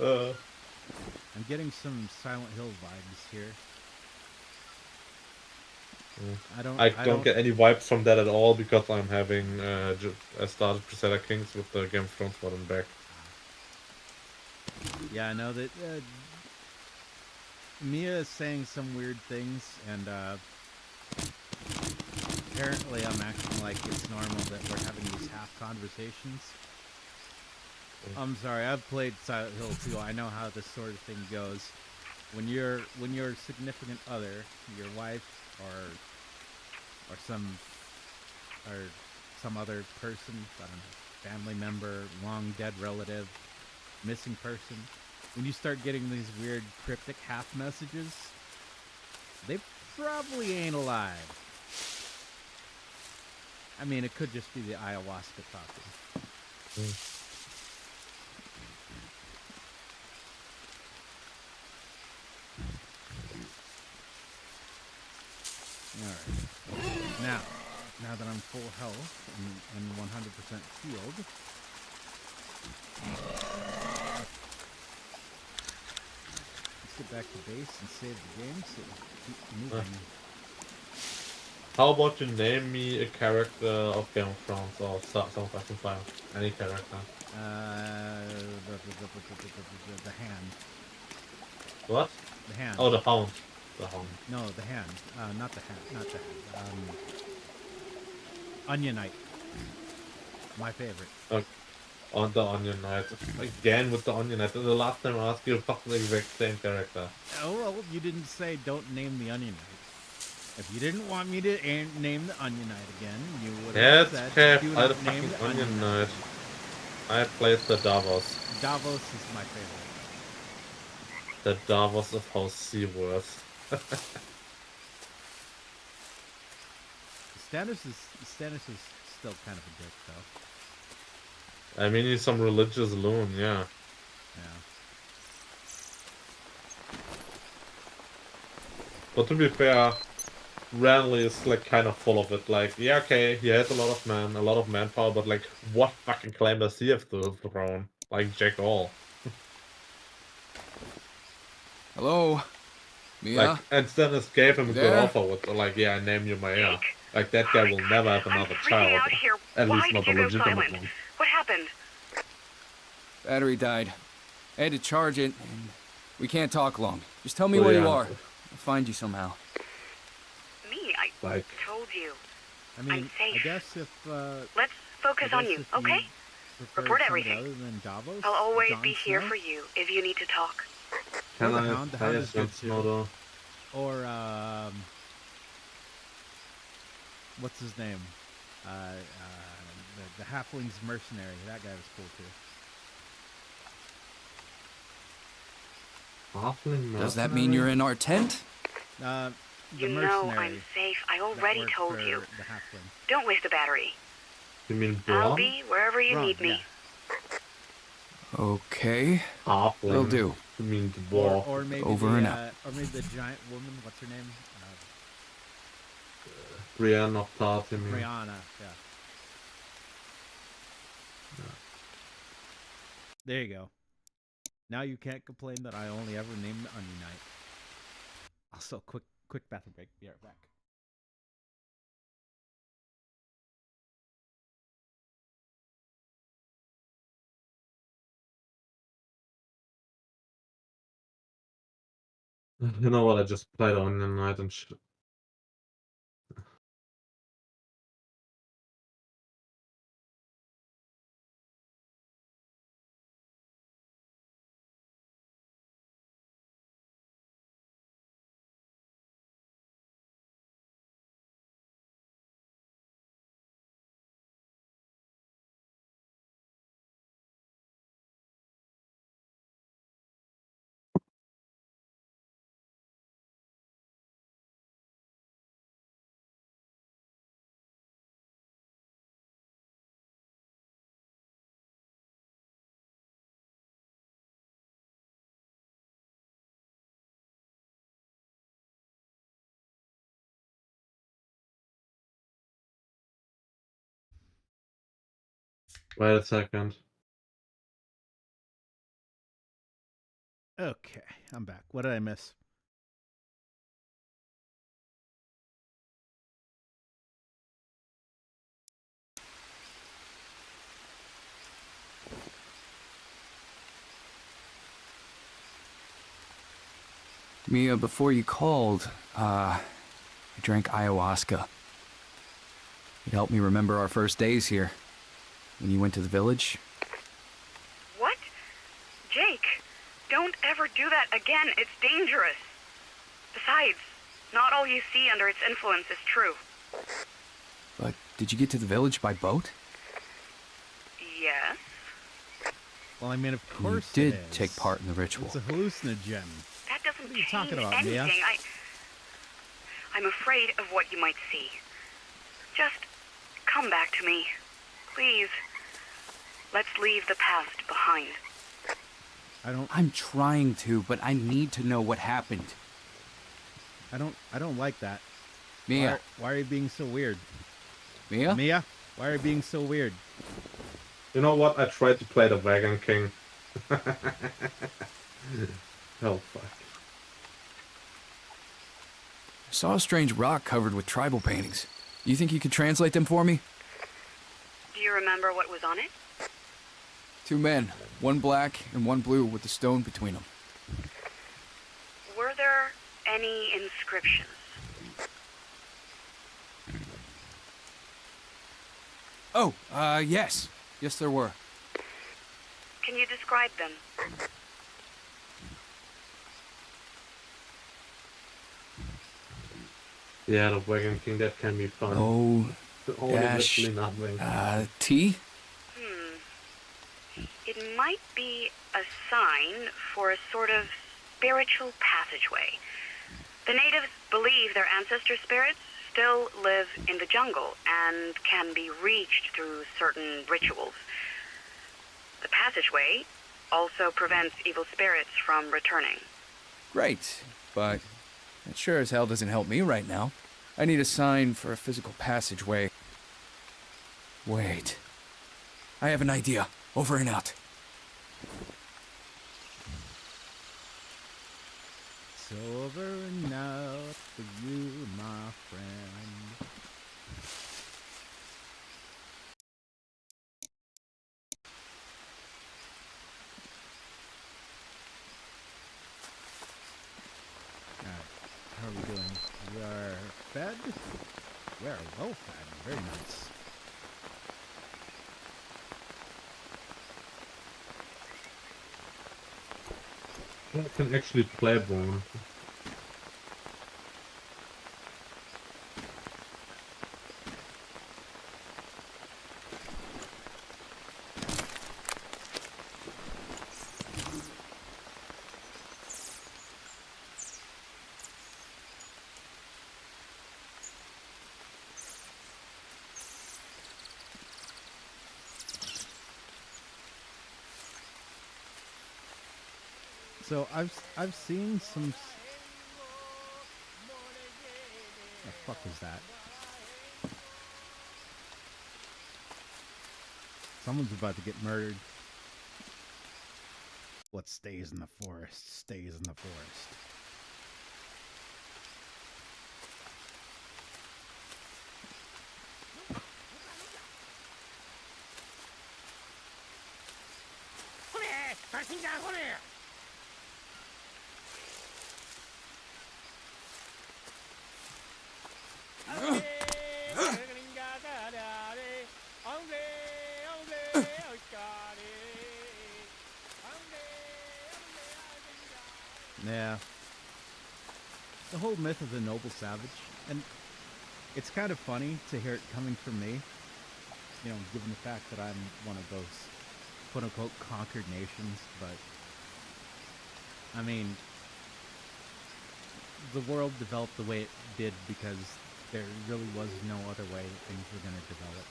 I'm getting some Silent Hill vibes here. I don't get any vibes from that at all because I'm having I started Crusader Kings with the Game of Thrones modern back. Yeah, I know that Mia is saying some weird things, and apparently I'm acting like it's normal that we're having these half conversations. I'm sorry, I've played Silent Hill too. I know how this sort of thing goes. When your significant other, your wife or some other person, I don't know, family member, long dead relative, missing person, when you start getting these weird cryptic half messages, they probably ain't alive. I mean, it could just be the ayahuasca talking. Alright. Now that I'm full health and 100% healed, let's get back to base and save the game so we keep moving. How about you name me a character of Game of Thrones or some fucking fire? Any character. The hand. What? The hand. Oh, the Hound. The Hound. No, the hand. Not the hand. Not the hand. Onion Knight. My favorite. On the Onion Knight. Again with the Onion Knight. The last time I asked you, fucking the exact same character. Oh, well, you didn't say don't name the Onion Knight. If you didn't want me to name the Onion Knight again, you would have said do not name the Onion Knight. I played the Davos. Davos is my favorite. The Davos of House Seaworth. Stannis is still kind of a dick, though. I mean, he's some religious loon, yeah. Yeah. But to be fair, Renly is like kind of full of it. Like, yeah, okay, he has a lot of manpower, but like, what fucking claim does he have to the throne? Like, Jack all. Hello? Mia? Like, and Stannis gave him a good there? offer with, like, yeah, I name you my heir. Like, that guy will never have another child. Out here. At Why least not did a you go legitimate silent? one. What happened? Battery died. I had to charge it, and we can't talk long. Just tell me Well, where yeah. you are. I'll find you somehow. Me? I Like, told you. I mean, safe. I guess if Let's focus on you, okay? Report everything. Other than Davos, I'll always Jon be here Snow, for you if you need to talk. can the I Hound play is as good Jon Snow too. though? Or what's his name? The Halfling's mercenary. That guy was cool too. Halfling Does that mean you're in our tent? The You know mercenary. I'm safe. I that already worked told for you. The Halfling. Don't waste a battery. You mean I'll Braun? be wherever you Braun, need me. yeah. Okay. Halfling. Will do. You mean dwarf? Or maybe Over and out. or maybe the giant woman. What's her name? Brienne of Tarth, you mean? Brianna. Yeah. There you go. Now you can't complain that I only ever named the Onion Knight. Also, quick bathroom break. Be right back. You know what? I just played Onion Knight and shit. Wait a second. Okay, I'm back. What did I miss? Mia, before you called, I drank ayahuasca. It helped me remember our first days here. When you went to the village. What? Jake, don't ever do that again. It's dangerous. Besides, not all you see under its influence is true. But did you get to the village by boat? Yes. Well, I mean, of You course did it is. take part in the ritual. It's a hallucinogen. That doesn't What are you change talking about, Mia? anything. I'm afraid of what you might see. Just come back to me. Please. Let's leave the past behind. I'm trying to, but I need to know what happened. I don't like that. Mia. Why are you being so weird? Mia? Mia, why are you being so weird? You know what? I tried to play the Wagon King. Oh, fuck. I saw a strange rock covered with tribal paintings. You think you could translate them for me? Do you remember what was on it? 2 men, one black and one blue with a stone between them. Were there any inscriptions? Oh, yes. Yes, there were. Can you describe them? Yeah, the Wagon King, that can be fun. Oh, Only dash, literally nothing. T? It might be a sign for a sort of spiritual passageway. The natives believe their ancestor spirits still live in the jungle and can be reached through certain rituals. The passageway also prevents evil spirits from returning. Great, but that sure as hell doesn't help me right now. I need a sign for a physical passageway. Wait. I have an idea. Over and out. It's over and out for you, my friend. Alright, how are we doing? We are fed. We are well fed. Very nice. I can actually play one. So I've seen some. The fuck is that? Someone's about to get murdered. What stays in the forest stays in the forest. Yeah. The whole myth of the noble savage, and it's kind of funny to hear it coming from me, you know, given the fact that I'm one of those quote-unquote conquered nations, but I mean, the world developed the way it did because there really was no other way that things were going to develop.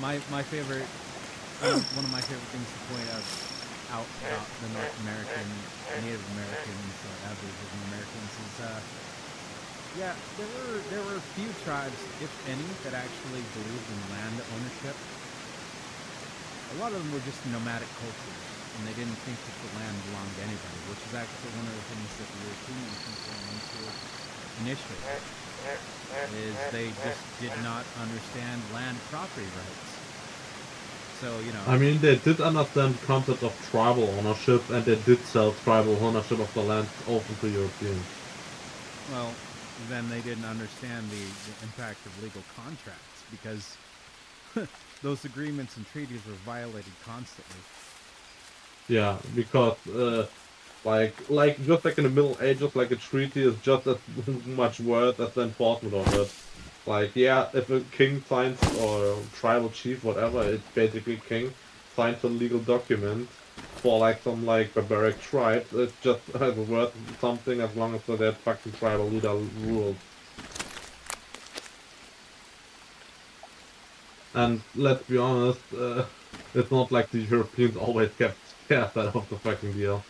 My favorite, one of my favorite things to point out about the North American, Native Americans, or Aboriginal Americans is Yeah, there were a few tribes, if any, that actually believed in land ownership. A lot of them were just nomadic cultures, and they didn't think that the land belonged to anybody, which is actually one of the things that the European nations ran into initially, is they just did not understand land property rights. So, you know... I mean, they did understand the concept of tribal ownership, and they did sell tribal ownership of the land open to Europeans. Well, then they didn't understand the impact of legal contracts, because those agreements and treaties were violated constantly. Yeah, because like just like in the Middle Ages, like a treaty is just as much worth as the enforcement of it. Like, yeah, if a king signs, or tribal chief, whatever, it's basically king, signs a legal document for like some like barbaric tribes, it's just worth something as long as that fucking tribal leader rules. And let's be honest, it's not like the Europeans always kept their side of the fucking deal.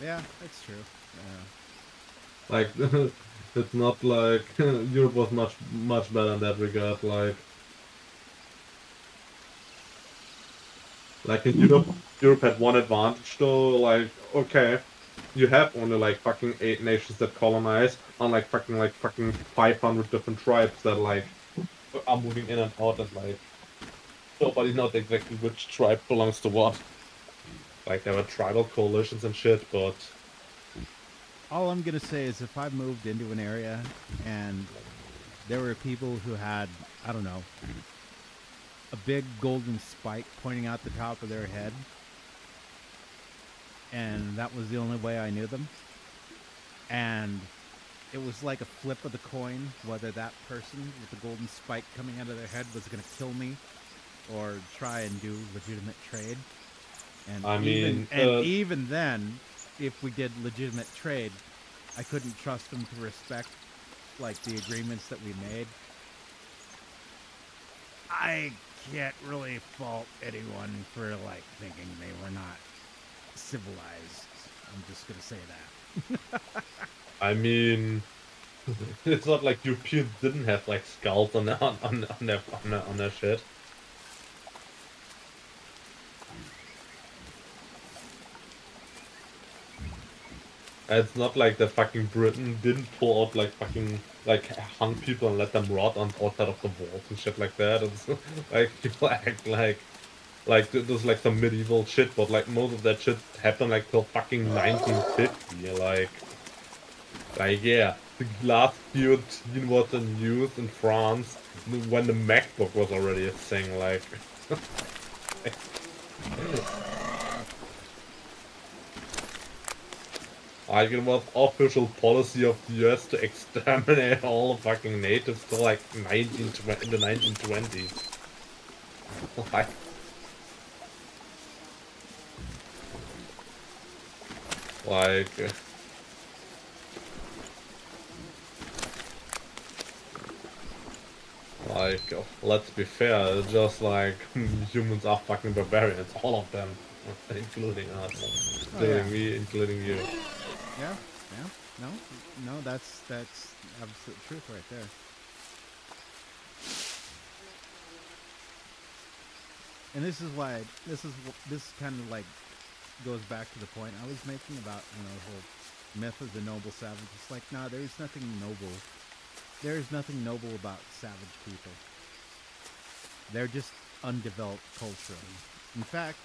Yeah, that's true. Like, it's not like Europe was much better in that regard. Like in Europe had one advantage though. Like, okay, you have only like fucking 8 nations that colonize, unlike fucking 500 different tribes that like are moving in and out, and like nobody knows exactly which tribe belongs to what. Like there were tribal coalitions and shit, but All I'm gonna say is if I moved into an area and there were people who had, I don't know, a big golden spike pointing out the top of their head, and that was the only way I knew them, and it was like a flip of the coin whether that person with the golden spike coming out of their head was gonna kill me or try and do legitimate trade. And I mean, even then, if we did legitimate trade, I couldn't trust them to respect like the agreements that we made. I can't really fault anyone for like thinking they were not civilized. I'm just gonna say that. I mean, it's not like Europeans didn't have like skulls on their shit. It's not like that fucking Britain didn't pull out like fucking like hung people and let them rot on outside of the walls and shit like that. It's like people act like there's like some medieval shit, but like most of that shit happened like till fucking 1950. Like yeah, the glass guillotine was in use in France when the MacBook was already a thing. Like. Like it was official policy of the US to exterminate all fucking natives till like in the 1920s. Like, like, let's be fair, it's just like humans are fucking barbarians, all of them, including us, including me, including you. Yeah, no, that's absolute truth right there. And this is why this kind of like goes back to the point I was making about the whole myth of the noble savage. It's like, nah, there's nothing noble. There's nothing noble about savage people. They're just undeveloped culturally. In fact,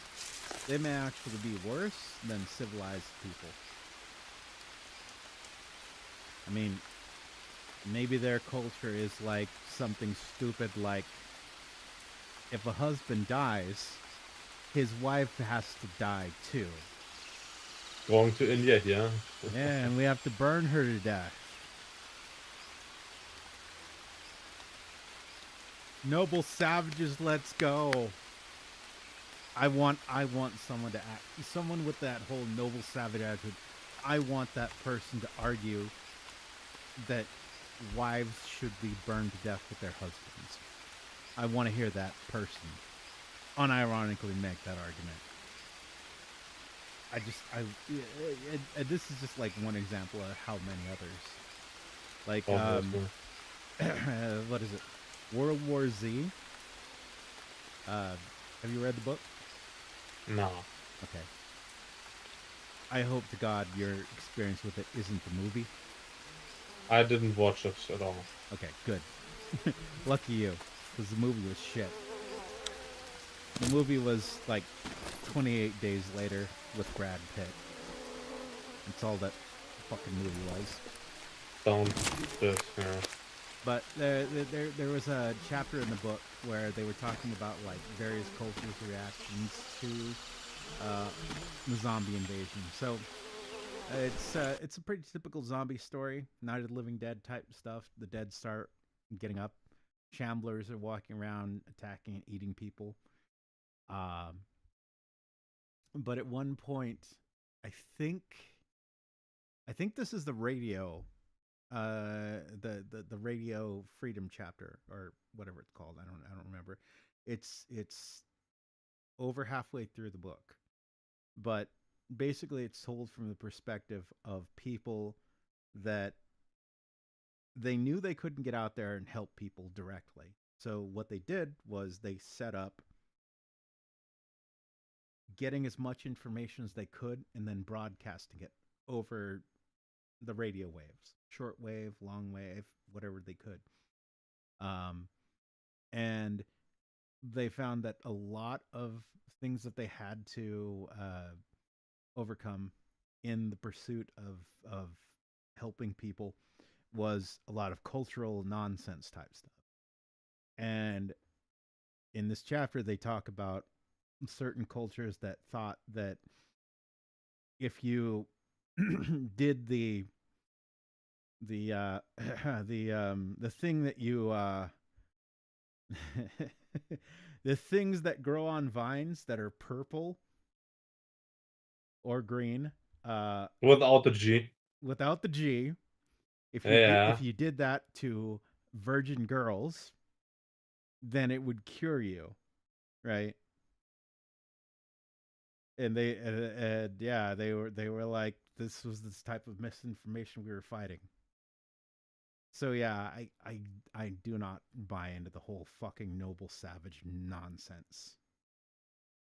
they may actually be worse than civilized people. I mean, maybe their culture is like something stupid like if a husband dies, his wife has to die too. Going to India, yeah. Yeah, and we have to burn her to death. Noble savages, let's go. I want someone to act, someone with that whole noble savage attitude. I want that person to argue that wives should be burned to death with their husbands. I want to hear that person unironically make that argument. this is just like one example of how many others. Like, Obviously. what is it? World War Z. Have you read the book? No. Okay. I hope to God your experience with it isn't the movie. I didn't watch it at all. Okay, good. Lucky you, because the movie was shit. The movie was like 28 Days Later with Brad Pitt. That's all that fucking movie was. Don't just, yeah. But there was a chapter in the book where they were talking about like various cultures' reactions to the zombie invasion. So it's a pretty typical zombie story, Night of the Living Dead type stuff. The dead start getting up, shamblers are walking around attacking and eating people. But at one point, I think this is the radio. The radio freedom chapter or whatever it's called. I don't remember. It's over halfway through the book, but basically it's told from the perspective of people that they knew they couldn't get out there and help people directly. So what they did was they set up getting as much information as they could and then broadcasting it over the radio waves, short wave, long wave, whatever they could. And they found that a lot of things that they had to overcome in the pursuit of helping people was a lot of cultural nonsense type stuff. And in this chapter, they talk about certain cultures that thought that if you did the thing that you the things that grow on vines that are purple or green Without the G. without the G, Yeah. if you did that to virgin girls, then it would cure you, right? And they were like, this was this type of misinformation we were fighting. So yeah, I do not buy into the whole fucking noble savage nonsense,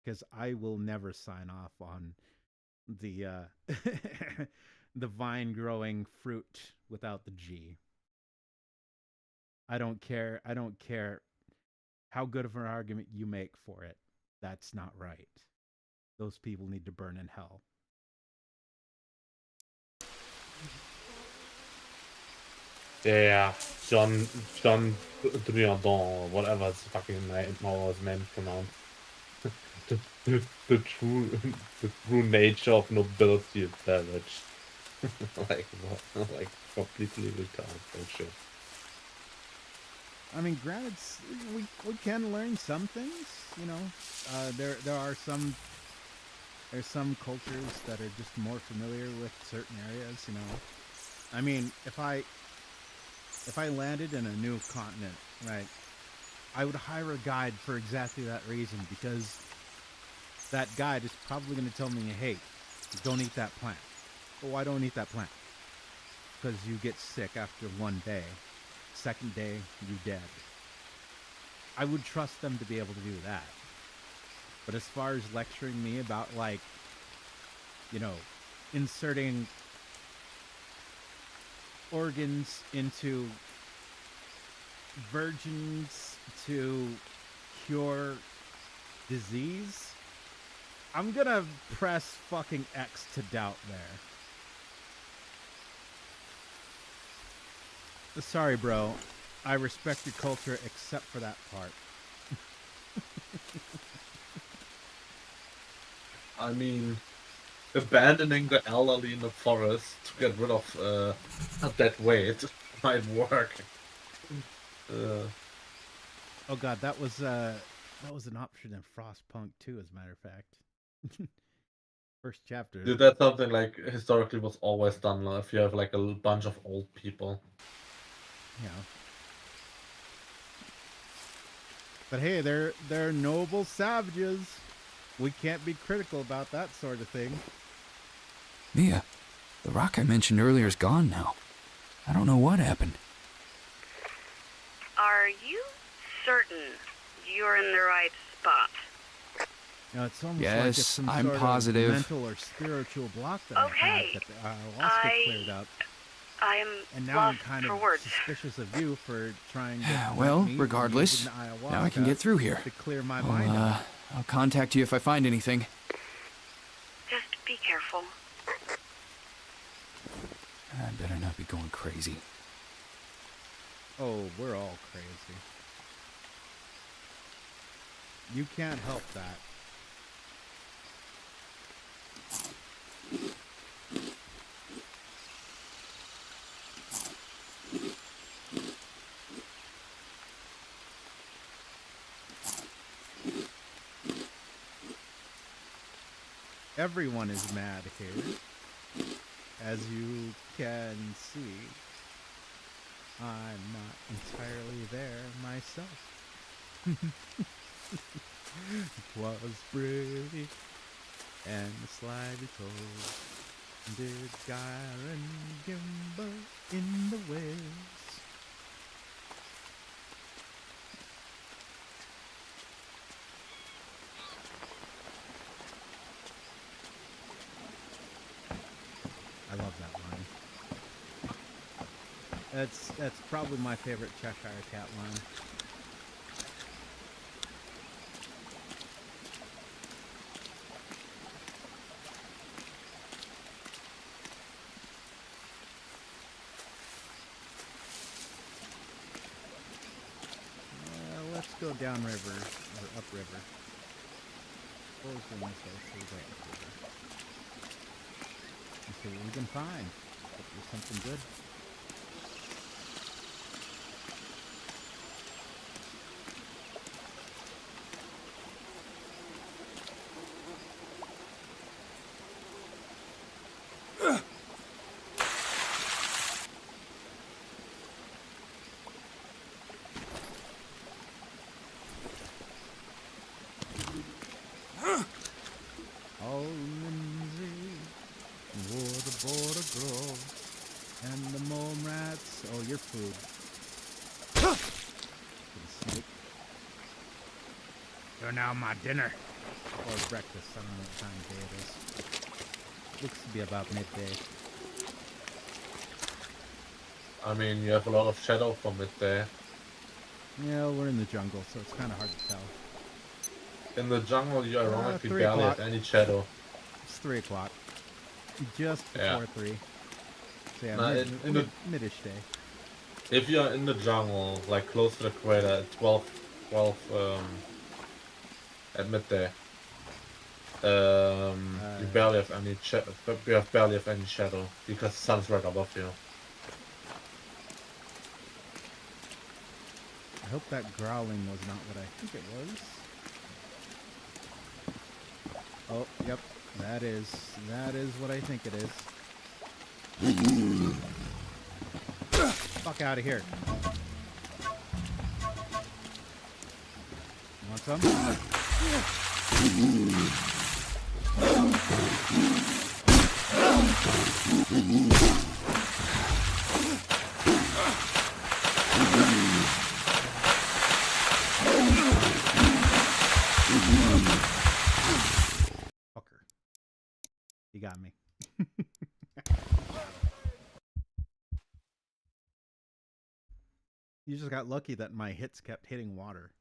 because I will never sign off on the the vine growing fruit without the G. I don't care how good of an argument you make for it. That's not right. Those people need to burn in hell. Yeah, John Driadon, or whatever his fucking name, how his name pronounced. the true nature of nobility is savage. like completely retarded bullshit. I mean, granted, we can learn some things, you know. There are some there's some cultures that are just more familiar with certain areas, you know. I mean, if I landed in a new continent, right, I would hire a guide for exactly that reason, because that guide is probably going to tell me, hey, don't eat that plant. Well, why don't eat that plant? Because you get sick after one day. Second day, you're dead. I would trust them to be able to do that. But as far as lecturing me about, like, you know, inserting organs into virgins to cure disease, I'm gonna press fucking X to doubt there. Sorry, bro. I respect your culture except for that part. I mean, abandoning the elderly in the forest to get rid of that weight might work. Oh god, that was an option in Frostpunk too, as a matter of fact. First chapter. Dude, that's something like historically was always done. If you have like a bunch of old people. Yeah. But hey, they're noble savages. We can't be critical about that sort of thing. Mia, the rock I mentioned earlier is gone now. I don't know what happened. Are you certain you're in the right spot? It's almost like Yes, it's some I'm sort positive. of mental or spiritual block that Okay. I had that the ayahuasca cleared up. I am And now lost I'm kind for of words. suspicious of you for trying to Well, me regardless, using the now I can ayahuasca get through here. to clear my mind out. I'll contact you if I find anything. Just be careful. I better not be going crazy. Oh, we're all crazy. You can't help that. Everyone is mad here, as you can see. I'm not entirely there myself. It was pretty and slightly told. Did Gyre and Gimba in the west? I love that line. That's probably my favorite Cheshire Cat line. Let's go downriver or upriver. Suppose we must go upriver. And see what we can find. Hopefully something good. Oh, Lindsay, wore the border grow, and the mome rats. Oh, your food. Snake. You're now my dinner. Or breakfast. I don't know what time of day it is. Looks to be about midday. I mean, you have a lot of shadow from it there. Yeah, we're in the jungle, so it's kind of hard to tell. In the jungle, you ironically 3 barely o'clock. have any shadow. It's 3 o'clock. Just Yeah. before 3. So yeah, Nah, in the- mid-ish day. If you're in the jungle, like close to the equator, at 12 at midday, you barely have any barely have any shadow because the sun's right above you. I hope that growling was not what I think it was. Oh, yep. That is what I think it is. Fuck out of here. You want some? Fucker. You got me. You just got lucky that my hits kept hitting water.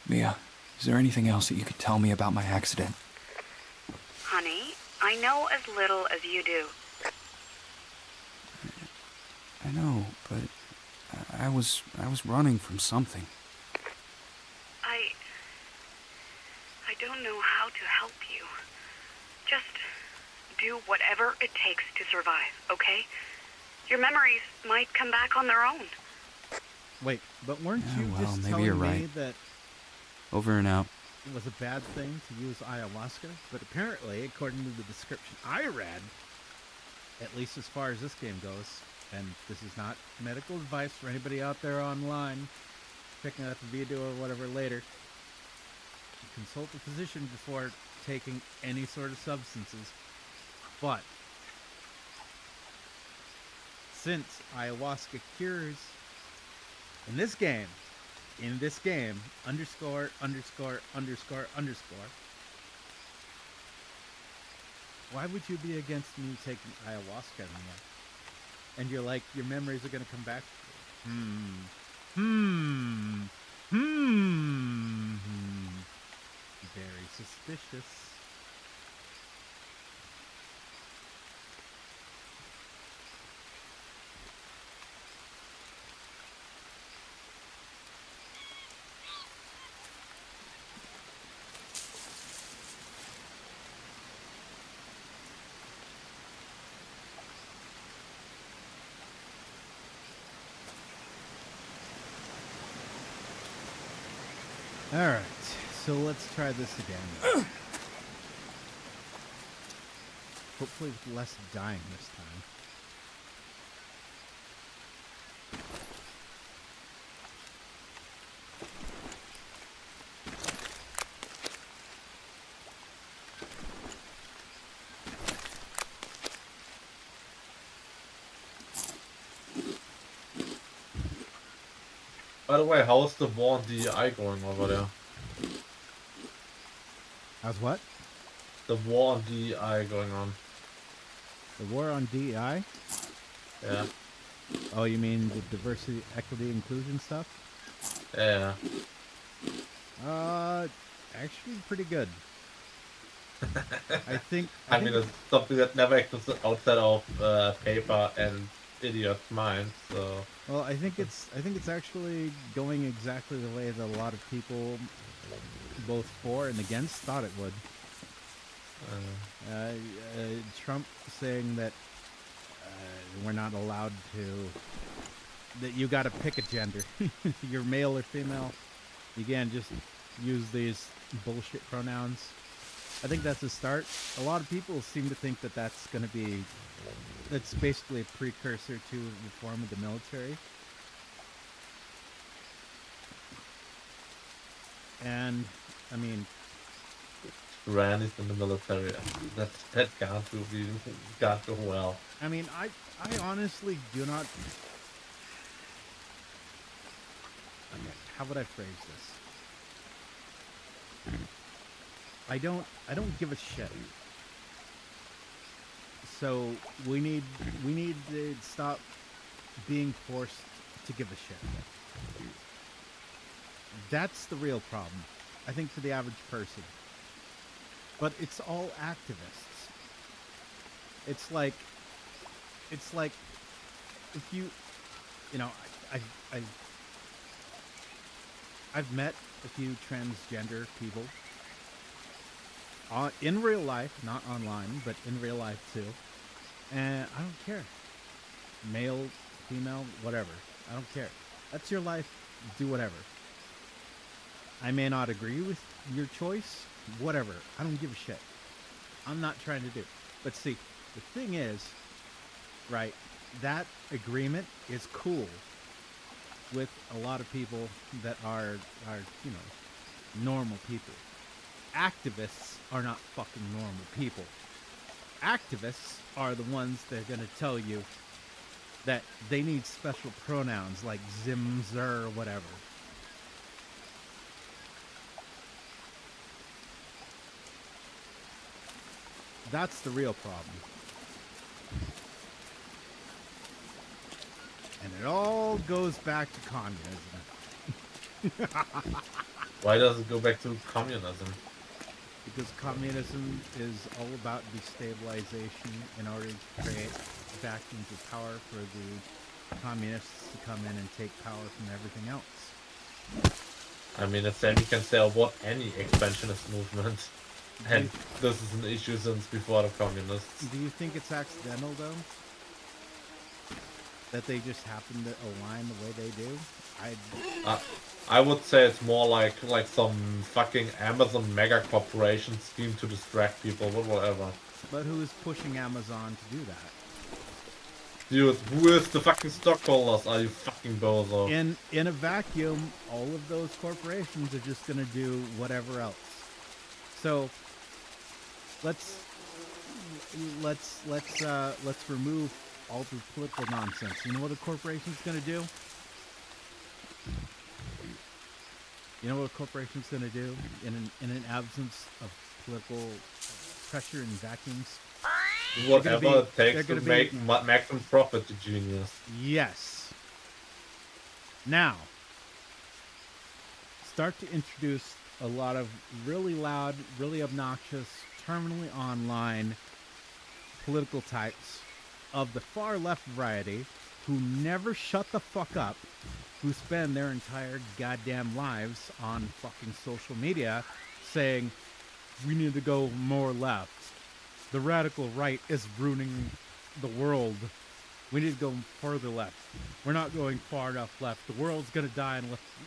Mia, is there anything else that you could tell me about my accident? Honey, I know as little as you do. I know, but I was running from something. I don't know how to help you. Just do whatever it takes to survive, okay? Your memories might come back on their own. Wait, but weren't Yeah, you well, just maybe telling you're me right. that... Over and out. was a bad thing to use ayahuasca, but apparently, according to the description I read, at least as far as this game goes, and this is not medical advice for anybody out there online picking up the video or whatever later, consult a physician before taking any sort of substances. But since ayahuasca cures in this game, underscore, why would you be against me taking ayahuasca in the end? And you're like, your memories are going to come back to you. Very suspicious. Alright, so let's try this again. Hopefully with less dying this time. By the way, how's the war on DEI going over there? How's what? The war on DEI going on. The war on DEI? Yeah. Oh, you mean the diversity, equity, inclusion stuff? Yeah. Actually pretty good. I think... I mean, it's something that never exists outside of paper and idiots' minds, so... Well, I think it's actually going exactly the way that a lot of people, both for and against, thought it would. Trump saying that we're not allowed to, that you got to pick a gender. You're male or female. You can't just use these bullshit pronouns. I think that's a start. A lot of people seem to think that that's going to be, that's basically a precursor to reform of the military. And, I mean... Rand is in the military. That can't go well. I mean, I honestly do not... Okay, how would I phrase this? I don't give a shit. So we need to stop being forced to give a shit. That's the real problem, I think, for the average person. But it's all activists. It's like if you know, I've met a few transgender people. In real life, not online, but in real life too. And I don't care. Male, female, whatever. I don't care. That's your life. Do whatever. I may not agree with your choice. Whatever. I don't give a shit. I'm not trying to do. But see, the thing is, right, that agreement is cool with a lot of people that are you know, normal people. Activists are not fucking normal people. Activists are the ones that are going to tell you that they need special pronouns like zim, zer, or whatever. That's the real problem. And it all goes back to communism. Why does it go back to communism? Because communism is all about destabilization in order to create vacuums of power for the communists to come in and take power from everything else. I mean, the same you can say about any expansionist movement. And this is an issue since before the communists. Do you think it's accidental, though? That they just happen to align the way they do? I would say it's more like some fucking Amazon mega corporation scheme to distract people, but whatever. But who's pushing Amazon to do that? Dude, who is the fucking stockholders? Are you fucking bozo? In a vacuum, all of those corporations are just gonna do whatever else. So let's remove all the political nonsense. You know what a corporation's gonna do? You know what a corporation's gonna do in an absence of political pressure and vacuums? Whatever it takes they're to gonna make be- maximum profit, you genius. Yes. Now, start to introduce a lot of really loud, really obnoxious, terminally online political types of the far left variety who never shut the fuck up, who spend their entire goddamn lives on fucking social media saying, we need to go more left. The radical right is ruining the world. We need to go further left. We're not going far enough left. The world's going to die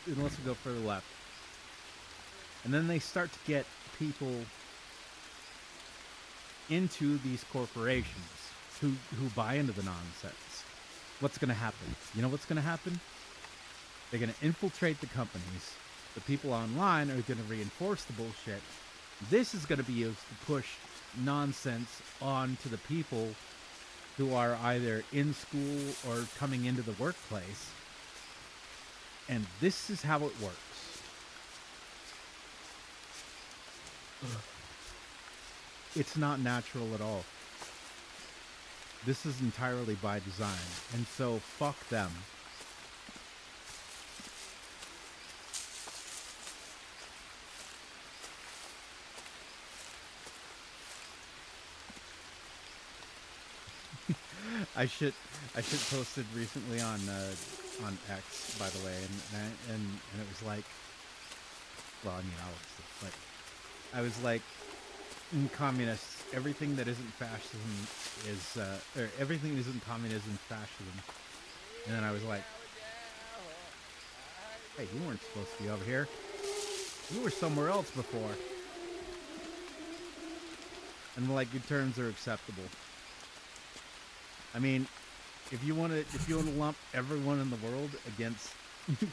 unless we go further left. And then they start to get people into these corporations who buy into the nonsense. What's going to happen? You know what's going to happen? They're going to infiltrate the companies. The people online are going to reinforce the bullshit. This is going to be used to push nonsense onto the people who are either in school or coming into the workplace. And this is how it works. It's not natural at all. This is entirely by design. And so, fuck them. I shit posted recently on X, by the way, and it was like, well, I mean, I was like, in communists, everything that isn't fascism is, or everything that isn't communism is fascism. And then I was like, hey, you weren't supposed to be over here. You were somewhere else before. And like, your terms are acceptable. I mean, if you want to lump everyone in the world against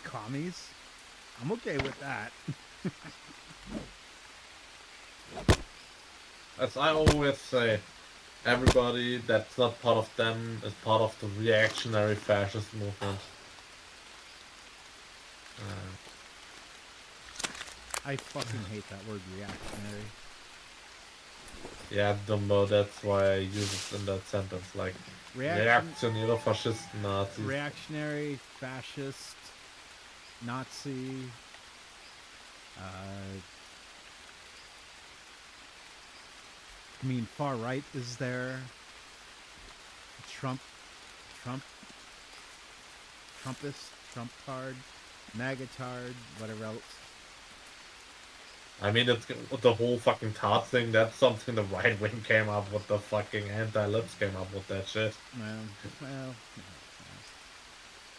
commies, I'm okay with that. As I always say, everybody that's not part of them is part of the reactionary fascist movement. I fucking hate that word, reactionary. Yeah, Dumbo, that's why I use it in that sentence, like, reactionäre Faschisten, Nazis. Reactionary, fascist, Nazi, I mean, far right is there. Trumpist, Trump-tard, MAGA-tard, whatever else. I mean, it's the whole fucking tart thing, that's something the right wing came up with, the fucking anti-libs came up with that shit. Well,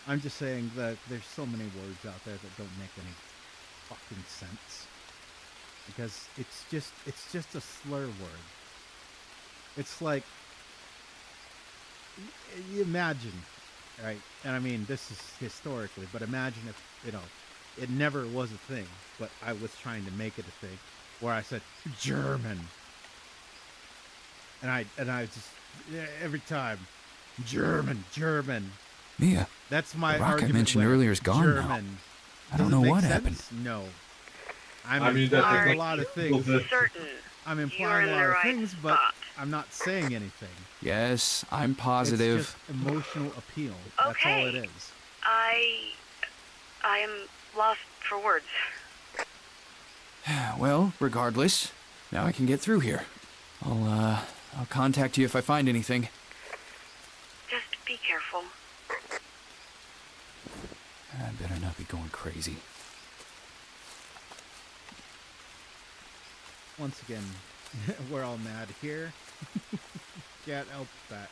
I'm just saying that there's so many words out there that don't make any fucking sense. Because it's just a slur word. It's like, you imagine, right? And I mean, this is historically, but imagine if, it never was a thing, but I was trying to make it a thing, where I said German, and I just every time German. Mia, That's my the rock I argument. mentioned with earlier is gone now. German. I don't Does it know make what sense? happened. No, I mean, that's implying like a lot of things. Certain I'm you're implying in a the lot of right things, but spot. I'm not saying anything. Yes, I'm positive. It's just emotional appeal. That's all it Okay. is. I am lost for words. Well, regardless, now I can get through here. I'll contact you if I find anything. Just be careful. I better not be going crazy. Once again, we're all mad here. Can't help that.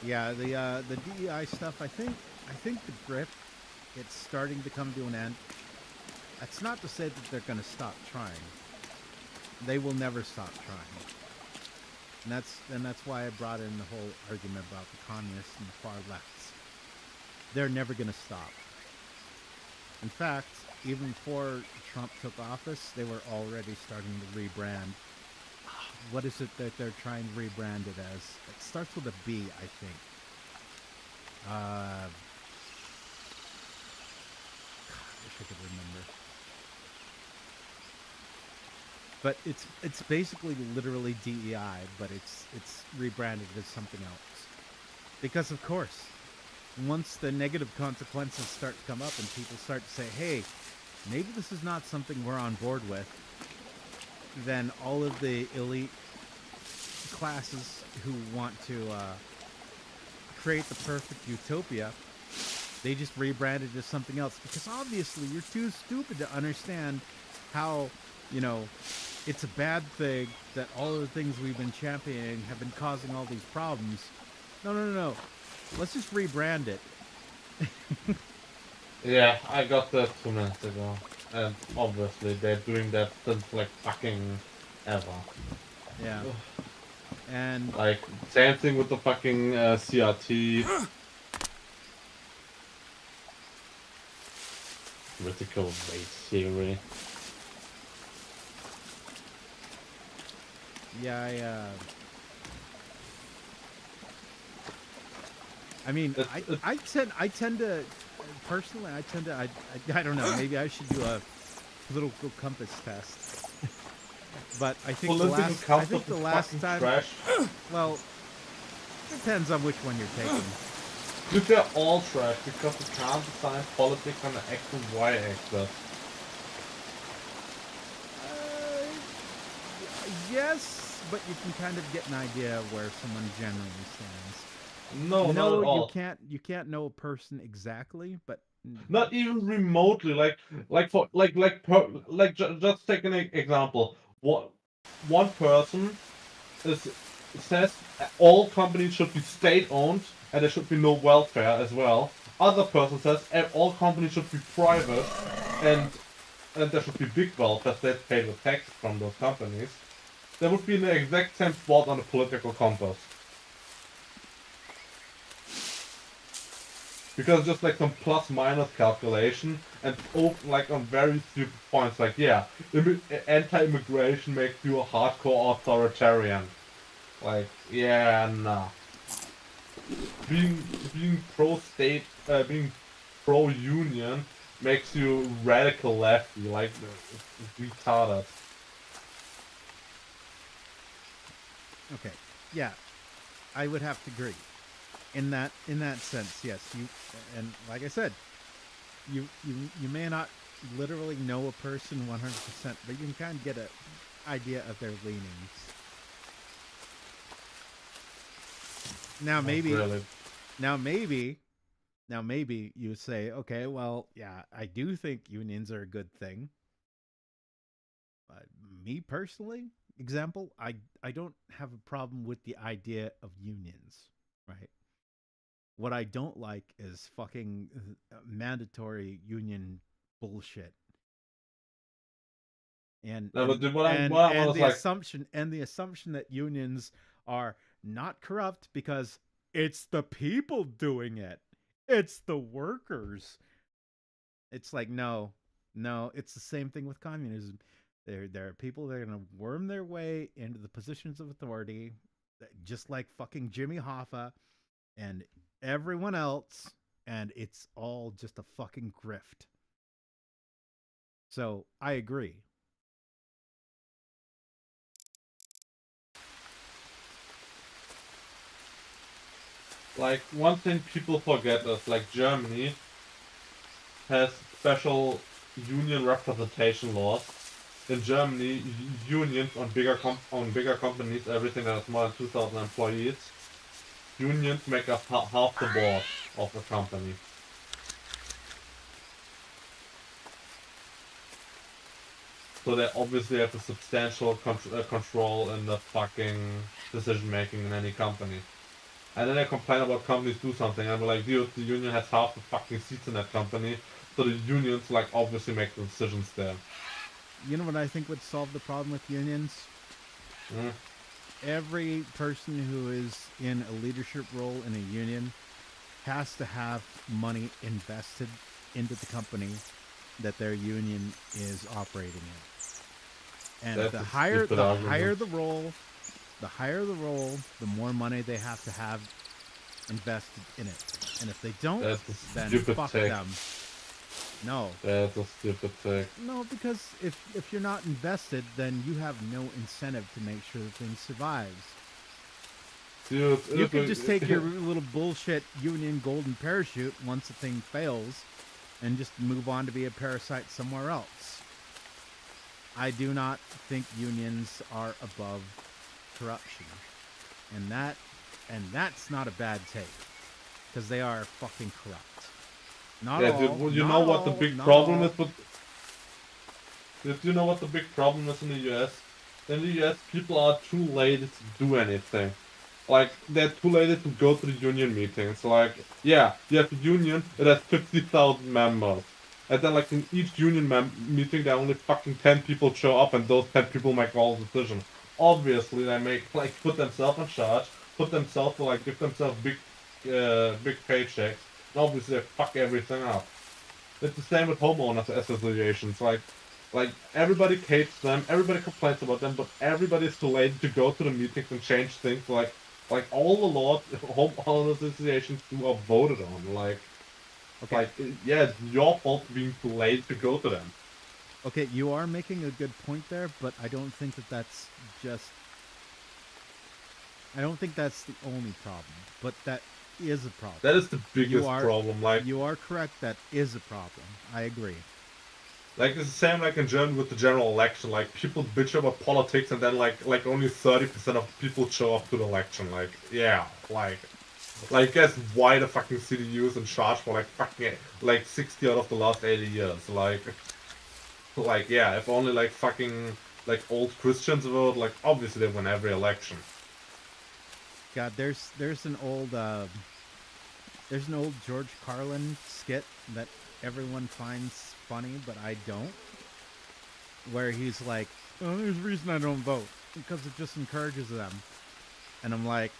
Yeah, the DEI stuff. I think the grip, it's starting to come to an end. That's not to say that they're going to stop trying. They will never stop trying. And that's why I brought in the whole argument about the communists and the far lefts. They're never going to stop. In fact, even before Trump took office, they were already starting to rebrand. What is it that they're trying to rebrand it as? It starts with a B, I think. God, I wish I could remember. But it's basically literally DEI, but it's rebranded as something else. Because of course, once the negative consequences start to come up and people start to say, hey, maybe this is not something we're on board with, then all of the elite classes who want to create the perfect utopia, they just rebrand it as something else. Because obviously you're too stupid to understand how, it's a bad thing that all of the things we've been championing have been causing all these problems. No. Let's just rebrand it. Yeah, I got that 2 minutes ago. And obviously they're doing that since like fucking ever. Yeah. And like same thing with the fucking CRT. Critical race theory. yeah, I mean, I tend to personally, I don't know, maybe I should do a political compass test. But I think the last time, trash. well, depends on which one you're taking. Dude, they're all trash because you can't decide politics on the X and Y axis. Yes, but you can kind of get an idea of where someone generally stands. No, not at all. You can't know a person exactly, but not even remotely. Just take an example. One person says all companies should be state-owned and there should be no welfare as well. Other person says all companies should be private and there should be big welfare states paid with taxes from those companies. There would be in the exact same spot on the political compass. Because just like some plus-minus calculation and like on very stupid points, like yeah, anti-immigration makes you a hardcore authoritarian. Like yeah, nah. Being pro-state, being pro-union makes you radical lefty. Like it's retarded. Okay, yeah, I would have to agree. In that sense, yes. And like I said, you may not literally know a person 100%, but you can kind of get an idea of their leanings. Now maybe you say, okay, well, yeah, I do think unions are a good thing. But me personally, example, I don't have a problem with the idea of unions, right? What I don't like is fucking mandatory union bullshit. And the assumption that unions are not corrupt because it's the people doing it. It's the workers. It's like no, it's the same thing with communism. There are people that are going to worm their way into the positions of authority, just like fucking Jimmy Hoffa and everyone else, and it's all just a fucking grift. So I agree. Like one thing people forget is like Germany has special union representation laws. In Germany, unions on bigger companies, everything that has more than 2,000 employees, unions make up half the board of a company. So they obviously have a substantial control in the fucking decision making in any company. And then they complain about companies do something. I'm like, dude, the union has half the fucking seats in that company, so the unions like obviously make the decisions there. You know what I think would solve the problem with unions? Mm. Every person who is in a leadership role in a union has to have money invested into the company that their union is operating in. And That's the a higher stupid the argument. higher the role, the more money they have to have invested in it. And if they don't, That's a then stupid fuck take. them. No. That's a stupid take. No, because if you're not invested, then you have no incentive to make sure the thing survives. Dude, You can just take your little bullshit union golden parachute once the thing fails and just move on to be a parasite somewhere else. I do not think unions are above corruption. And that's not a bad take. Because they are fucking corrupt. Not yeah, all. dude, well, you not know what the all, big not problem all. is with... Dude, you know what the big problem is in the US? In the US, people are too lazy to do anything. Like, they're too lazy to go to the union meetings. Like, yeah, you have a union that has 50,000 members. And then, like, in each union meeting, there are only fucking 10 people show up, and those 10 people make all the decisions. Obviously, they make, like, put themselves in charge, put themselves, like, give themselves big paychecks, and obviously they fuck everything up. It's the same with homeowners associations. Like everybody hates them, everybody complains about them, but everybody is too lazy to go to the meetings and change things. Like all the laws homeowner associations do are voted on. Like, yeah, it's your fault for being too late to go to them. Okay, you are making a good point there, but I don't think that's just... I don't think that's the only problem, but that is a problem. That is the biggest problem. Like, you are correct, that is a problem. I agree. Like, it's the same like in Germany with the general election. Like, people bitch about politics, and then like only 30% of people show up to the election. Like, yeah, like guess why the fucking CDU is in charge for like fucking like 60 out of the last 80 years. Like yeah, if only like fucking like old Christians vote, like obviously they win every election. God, there's an old George Carlin skit that everyone finds funny, but I don't. Where he's like, "Oh, there's a reason I don't vote, because it just encourages them." And I'm like,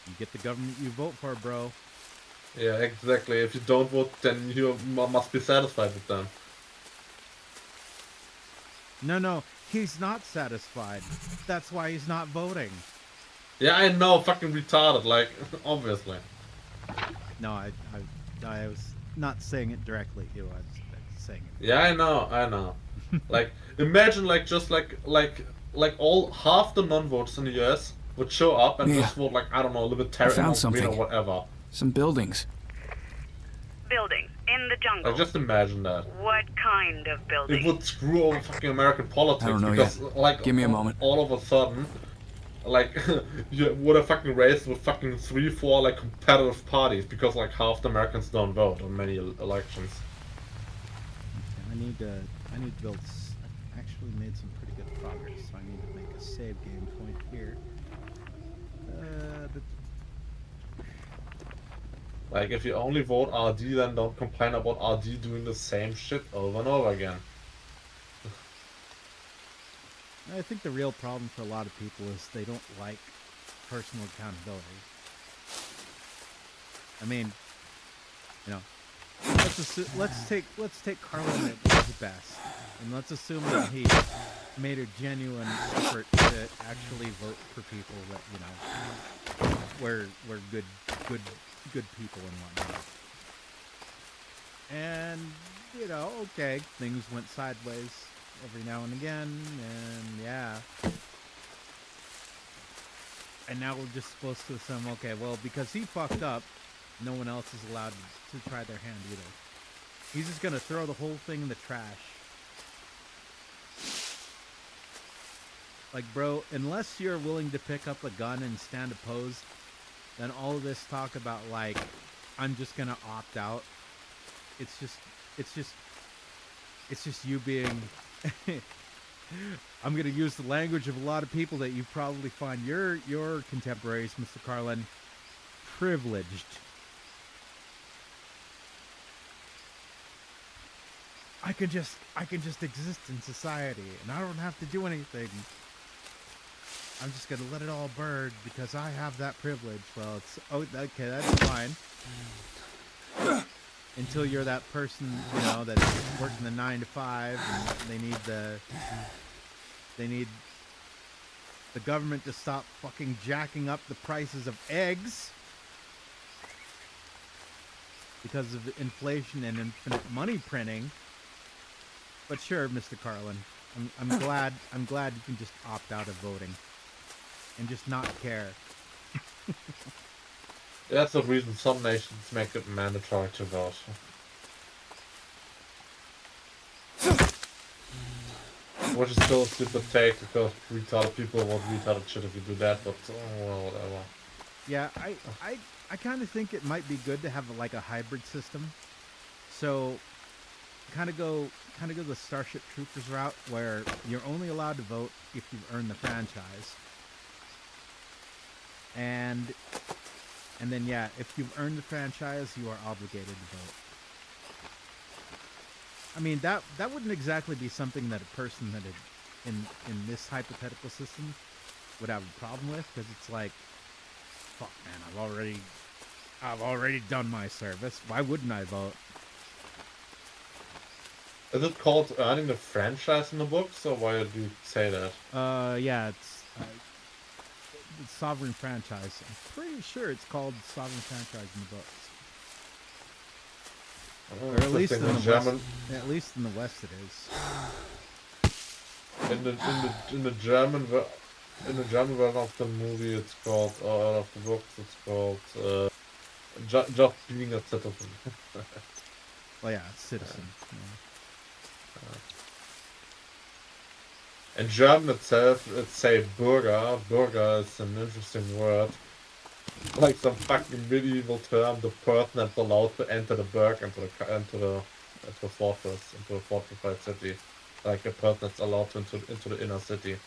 you get the government you vote for, bro. Yeah, exactly. If you don't vote, then you must be satisfied with them. No, he's not satisfied. That's why he's not voting. Yeah, I know, fucking retarded, like, obviously. No, I was not saying it directly. I was saying it. Yeah, I know. Like, imagine, like, just like all half the non-voters in the US would show up and just vote, like, I don't know, libertarian or green or whatever. Some buildings. Buildings in the jungle. Like, just imagine that. What kind of buildings? It would screw over fucking American politics. I don't know because, yet. like, Give me a moment. All of a sudden, like, you would have fucking raised with fucking 3-4 like competitive parties because like half the Americans don't vote on many elections. I need to build. I've actually made some pretty good progress, so I need to make a save game point here. Like, if you only vote RD, then don't complain about RD doing the same shit over and over again. I think the real problem for a lot of people is they don't like personal accountability. I mean, you know, let's take Carlin at his best, and let's assume that he made a genuine effort to actually vote for people that, you know, were good people and whatnot. And, you know, okay, things went sideways every now and again, and yeah. And now we're just supposed to assume, okay, well, because he fucked up, no one else is allowed to try their hand either. He's just gonna throw the whole thing in the trash. Like, bro, unless you're willing to pick up a gun and stand opposed, then all of this talk about, like, I'm just gonna opt out, it's just you being I'm gonna use the language of a lot of people that you probably find your contemporaries, Mr. Carlin. privileged. I can just exist in society, and I don't have to do anything. I'm just gonna let it all burn because I have that privilege. Well, it's okay, that's fine. Until you're that person, you know, that's working the 9 to 5, and they need the government to stop fucking jacking up the prices of eggs because of inflation and infinite money printing. But sure, Mr. Carlin, I'm glad you can just opt out of voting and just not care. That's the reason some nations make it mandatory to vote. Which is still a stupid take because retarded people want retarded shit if you do that, but well, whatever. Yeah, I kind of think it might be good to have like a hybrid system. So kind of go the Starship Troopers route where you're only allowed to vote if you've earned the franchise. And then yeah, if you've earned the franchise, you are obligated to vote. I mean, that wouldn't exactly be something that a person that in this hypothetical system would have a problem with, because it's like, fuck man, I've already done my service. Why wouldn't I vote? Is it called earning the franchise in the books, or why do you say that? Yeah, it's sovereign franchise. I'm pretty sure it's called sovereign franchise in the books. Or at least in the German. West. At least in the West, it is. In the German version of the movie, it's called, or of the books, it's called just being a citizen. Well, yeah, citizen. In German itself, it's say Bürger. Bürger is an interesting word. Like some fucking medieval term, the person that's allowed to enter the burg, into the fortress, into a fortified city. Like a person that's allowed to into the inner city.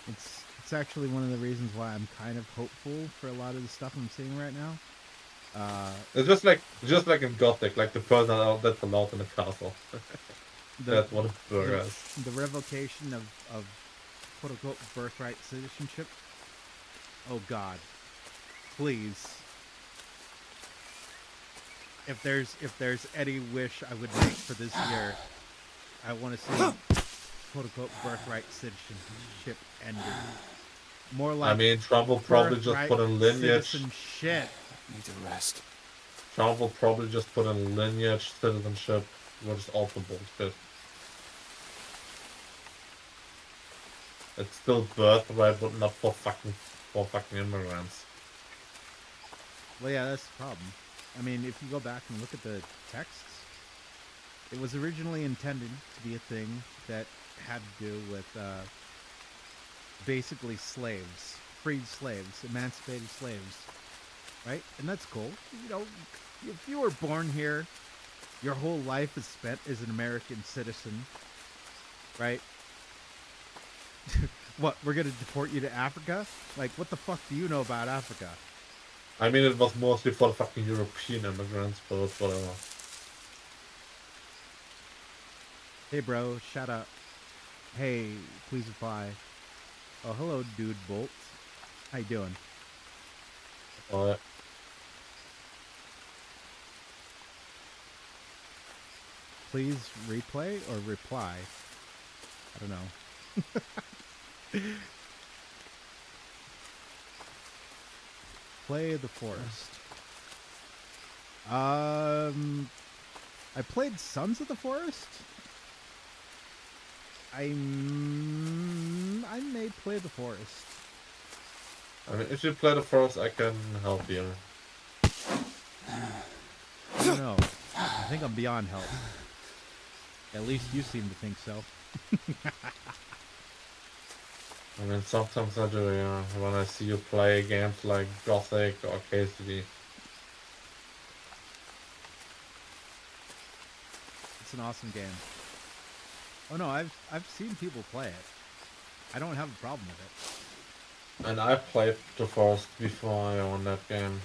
It's actually one of the reasons why I'm kind of hopeful for a lot of the stuff I'm seeing right now. It's just like in Gothic, like the person that's allowed in the castle. That's what a burger is. The revocation of quote unquote birthright citizenship. Oh God, please. If there's any wish I would make for this year, I want to see quote unquote birthright citizenship ended. More like, I mean, Trump will probably just put in lineage. Citizenship. Need to rest. Trump will probably just put in lineage citizenship, which is also bullshit. It's still birthright, but not for fucking immigrants. Well, yeah, that's the problem. I mean, if you go back and look at the texts, it was originally intended to be a thing that had to do with basically slaves, freed slaves, emancipated slaves, right? And that's cool. You know, if you were born here, your whole life is spent as an American citizen, right? What, we're gonna deport you to Africa? Like, what the fuck do you know about Africa? I mean, it was mostly for the fucking European immigrants, but whatever. Hey, bro, shut up. Hey, please reply. Oh, hello, dude Bolt. How you doing? Please replay or reply? I don't know. Play the Forest. I played Sons of the Forest. I may play the Forest. I mean, if you play the Forest, I can help you. I don't know. I think I'm beyond help. At least you seem to think so. I mean, sometimes I do, yeah. When I see you play games like Gothic or KCD. It's an awesome game. Oh no, I've seen people play it. I don't have a problem with it. And I played the first before I owned that game.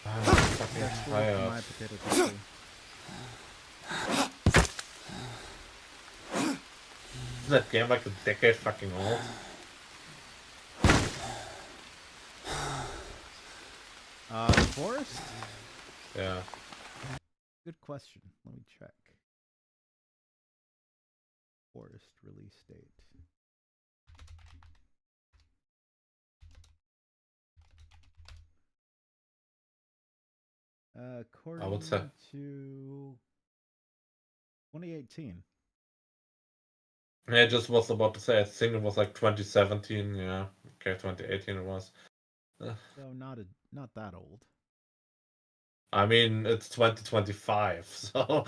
I'm fucking That's for tired. my potato. Is that game like a decade fucking old? The Forest? Yeah. Good question. Let me check. Forest release date. According I would say. to 2018. Yeah, I just was about to say, I think it was like 2017, yeah. Okay, 2018 it was. So not that old. I mean, it's 2025, so...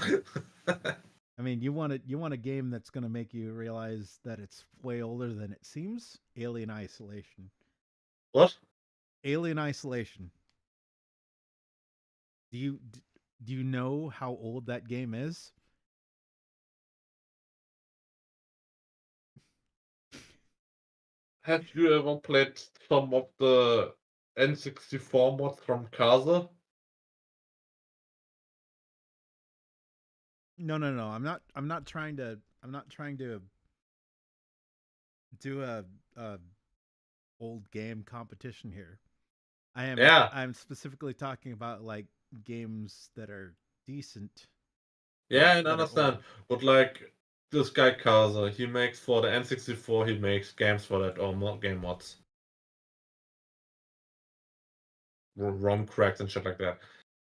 I mean, you want a game that's going to make you realize that it's way older than it seems? Alien Isolation. What? Alien Isolation. Do you know how old that game is? Have you ever played some of the N64 mods from Kaza? No. I'm not trying to do a old game competition here. Yeah. I'm specifically talking about like games that are decent. Yeah, I that are understand. old. But like, this guy Kaza, he makes for the N64, he makes games for that, or game mods. ROM cracks and shit like that.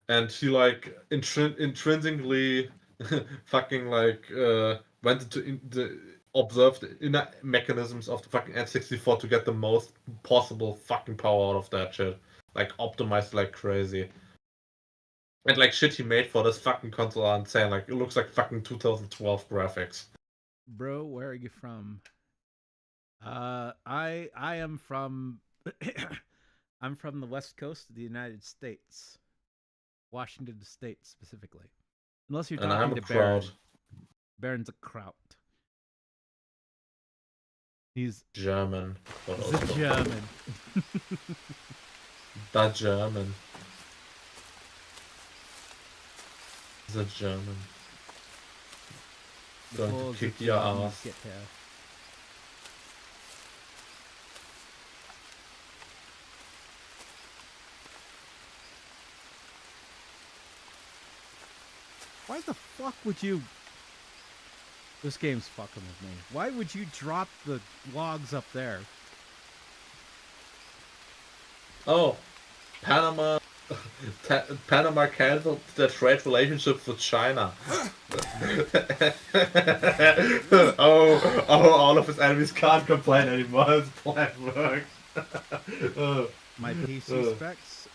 And he like intrinsically fucking like went into the observed the inner mechanisms of the fucking N64 to get the most possible fucking power out of that shit. Like optimized like crazy. And like shit he made for this fucking console are insane. Like it looks like fucking 2012 graphics. Bro, where are you from? I am from I'm from the West Coast of the United States. Washington State specifically. Unless you're And I'm talking a to Baron. crowd. Baron's a kraut. He's German. But a also German. the German. The German. Going Before to kick the your Germans ass. get here. Why the fuck would you... This game's fucking with me. Why would you drop the logs up there? Oh, Panama. Panama canceled their trade relationship with China. oh, all of his enemies can't complain anymore. His plan works. My PC specs,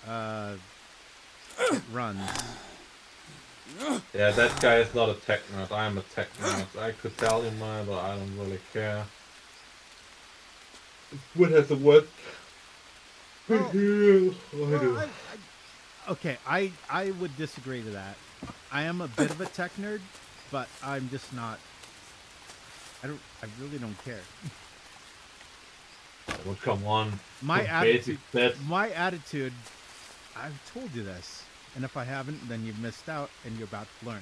it runs. Yeah, that guy is not a tech nerd. I am a tech nerd. I could tell you mine, but I don't really care. Squid has the word. Okay, I would disagree to that. I am a bit of a tech nerd, but I'm just not. I really don't care. Well, come on. My Some attitude. basic bits. My attitude. I've told you this, and if I haven't, then you've missed out, and you're about to learn.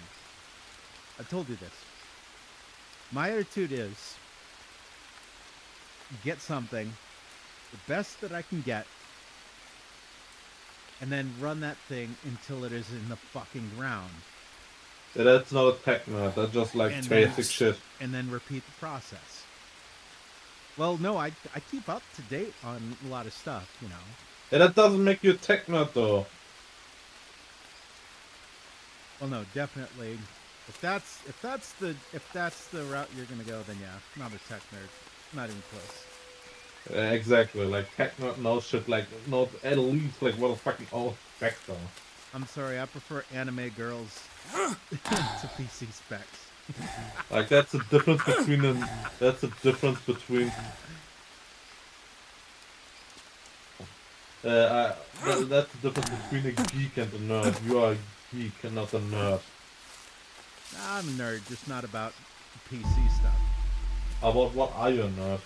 I told you this. My attitude is get something, the best that I can get, and then run that thing until it is in the fucking ground. Yeah, that's not a tech nerd. That's just like And basic shit. And then repeat the process. Well, no, I keep up to date on a lot of stuff, you know. Yeah, that doesn't make you a tech nerd though. Well, no, definitely. If that's the route you're gonna go, then yeah, not a tech nerd, not even close. Exactly, like tech nerd knows shit like knows at least like what a fucking old specs are. I'm sorry, I prefer anime girls to PC specs. Like that's the difference between that's the difference between that's the difference between a geek and a nerd. You are a geek and not a nerd. I'm a nerd, just not about PC stuff. About what are you a nerd?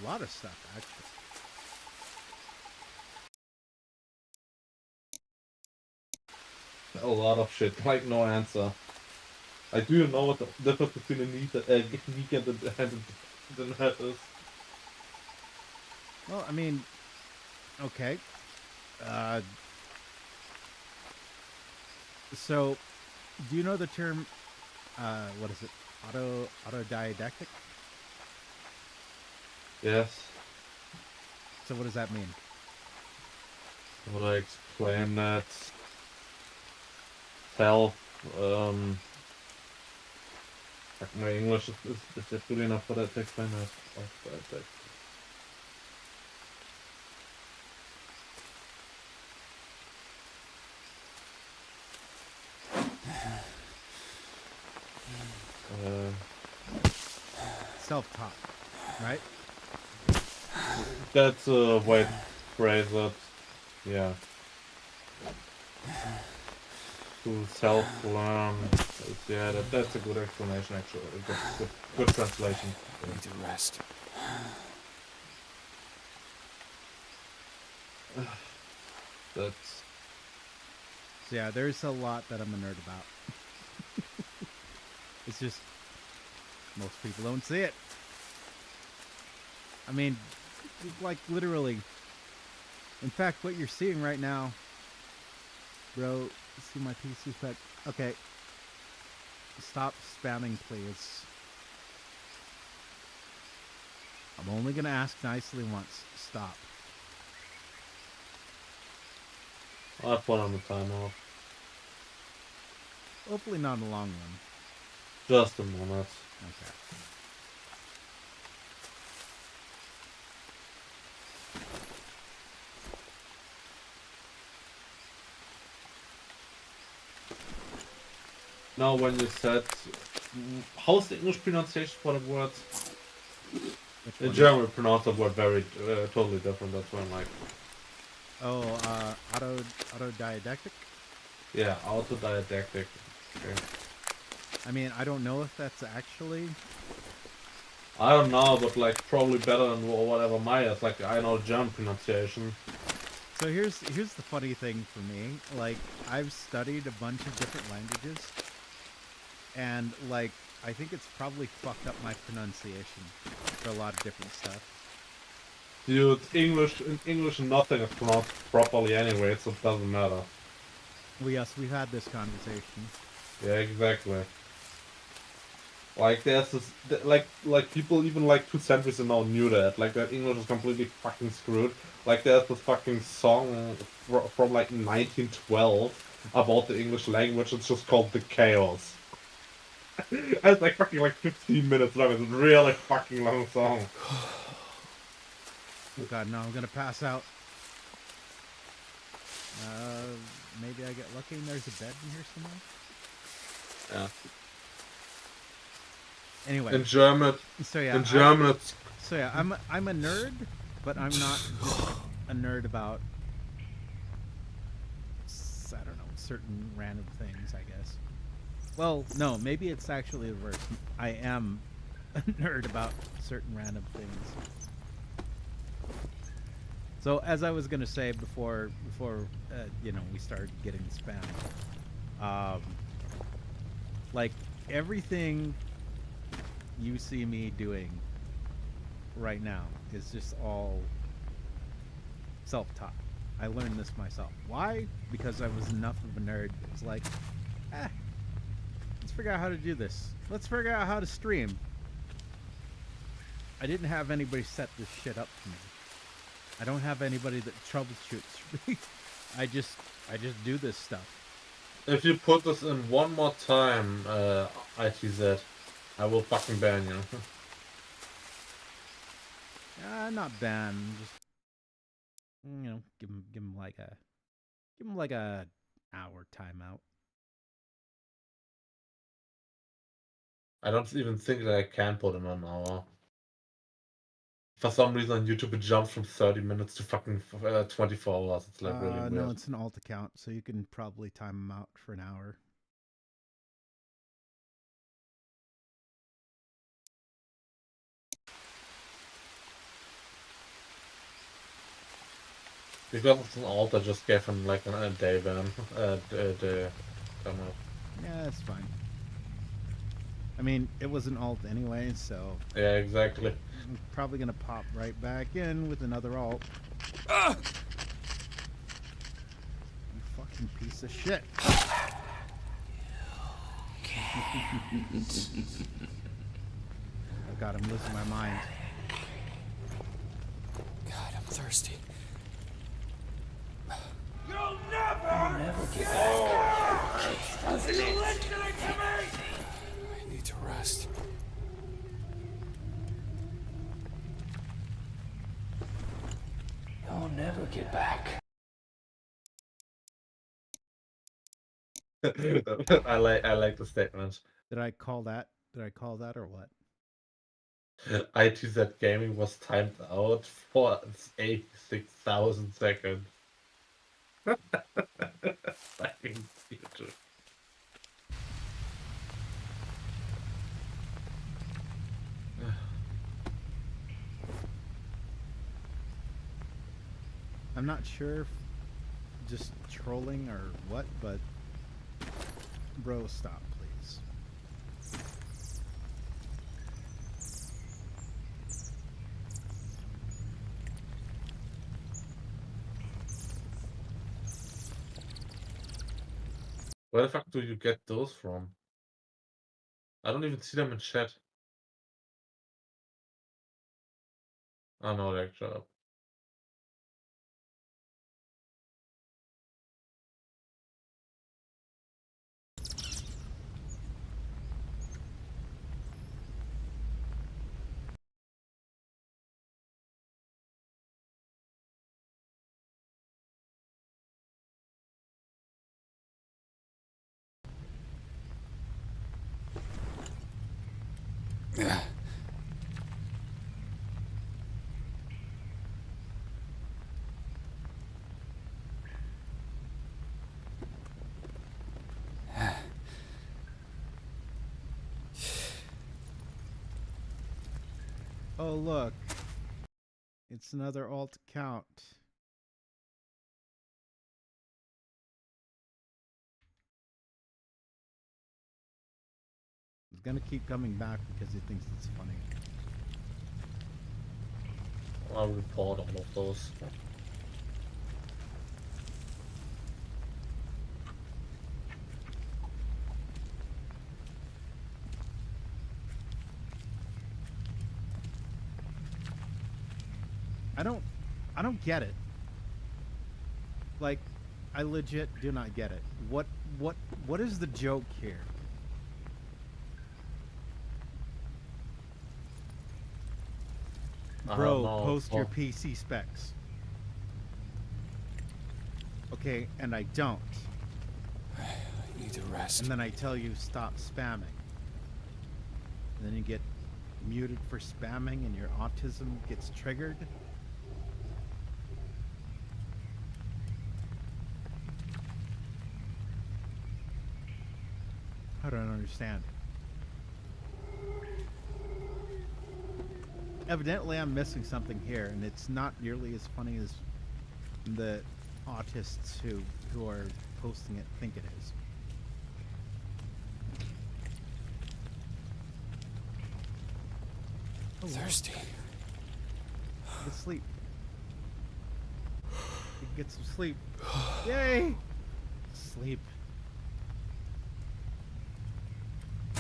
A lot of stuff, actually. A lot of shit. Like, no answer. Like, do you know what the difference between a geek and the nerd is? Well, I mean, okay. So, do you know the term, what is it? Autodidactic? Yes. So what does that mean? Would I explain that? Self, like my English is just good enough for that to explain that. Self-taught, right? That's a way to phrase it. Yeah. To self-learn. Yeah, that's a good explanation actually. Good translation. I need to rest. That's... So yeah, there's a lot that I'm a nerd about. It's just most people don't see it. I mean, like literally. In fact, what you're seeing right now, bro. See my PC spec. Okay. Stop spamming, please. I'm only gonna ask nicely once. Stop. I'll put on the timeout. Hopefully not a long one. Just a moment. Okay. Now when you said... How's the English pronunciation for the word? Which In one? German we pronounce the word very totally different. That's why I'm like... Oh, autodidactic? Yeah, autodidactic. Okay. I mean, I don't know if that's actually... I don't know, but like probably better than whatever Maya is. Like I know German pronunciation. So here's the funny thing for me. Like, I've studied a bunch of different languages, and like, I think it's probably fucked up my pronunciation for a lot of different stuff. Dude, in English nothing is pronounced properly anyway, so it doesn't matter. Well, yes, we've had this conversation. Yeah, exactly. Like there's this, like people even like 2 centuries ago knew that. Like that English is completely fucking screwed. Like there's this fucking song from like 1912 about the English language. It's just called The Chaos. And it's like fucking like 15 minutes long. It's a really fucking long song. Oh god, no, I'm gonna pass out. Maybe I get lucky and there's a bed in here somewhere? Yeah. Anyway. In German, So yeah, in German it's... So yeah, I'm a nerd, but I'm not just a nerd about, I don't know, certain random things, I guess. Well, no, maybe it's actually the reverse. I am a nerd about certain random things. So as I was gonna say before you know, we started getting spam, like everything you see me doing right now is just all self-taught. I learned this myself. Why? Because I was enough of a nerd. It's like, let's figure out how to do this. Let's figure out how to stream. I didn't have anybody set this shit up for me. I don't have anybody that troubleshoots for me. I just do this stuff. If you put this in one more time, ITZ, I will fucking ban you. Not ban. Just, you know, give him like a hour timeout. I don't even think that I can put in an hour. For some reason on YouTube it jumps from 30 minutes to fucking 24 hours. It's like really weird. No, it's an alt account, so you can probably time them out for an hour. Because it's an alt, I just gave him like a day ban. The come up. Yeah, that's fine. I mean, it was an alt anyway, so Yeah, exactly. I'm probably gonna pop right back in with another alt. You fucking piece of shit. Oh god, I'm losing my mind. God, I'm thirsty. You'll never get back. Are you listening to me? I need to rest. You'll never get back. I like the statement. Did I call that? Did I call that or what? ITZ gaming was timed out for 86,000 seconds. Fucking stupid. I'm not sure if just trolling or what, but bro, stop, please. Where the fuck do you get those from? I don't even see them in chat. Oh no, they're shut up. Oh look, it's another alt account. He's gonna keep coming back because he thinks it's funny. I'll report all of those. I don't get it. Like, I legit do not get it. What is the joke here? I Bro, don't know. post your Oh. PC specs. Okay, and I don't. I need to rest. And then I tell you stop spamming. And then you get muted for spamming and your autism gets triggered. I don't understand. Evidently I'm missing something here, and it's not nearly as funny as the autists who are posting it think it is. Thirsty. Get sleep. You can get some sleep. Yay! Sleep.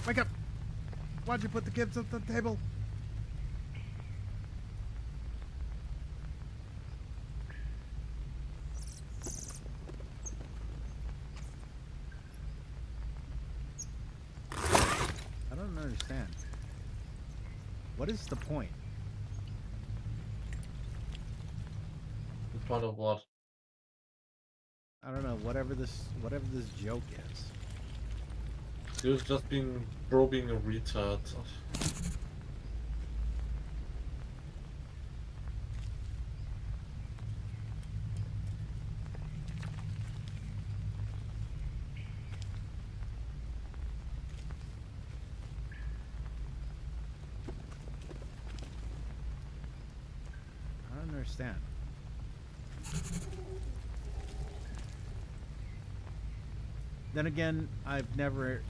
Wake up! Why'd you put the kids at the table? I don't understand. What is the point? In front of what? I don't know. Whatever this joke is. He was just being a retard. I don't understand. Then again, I've never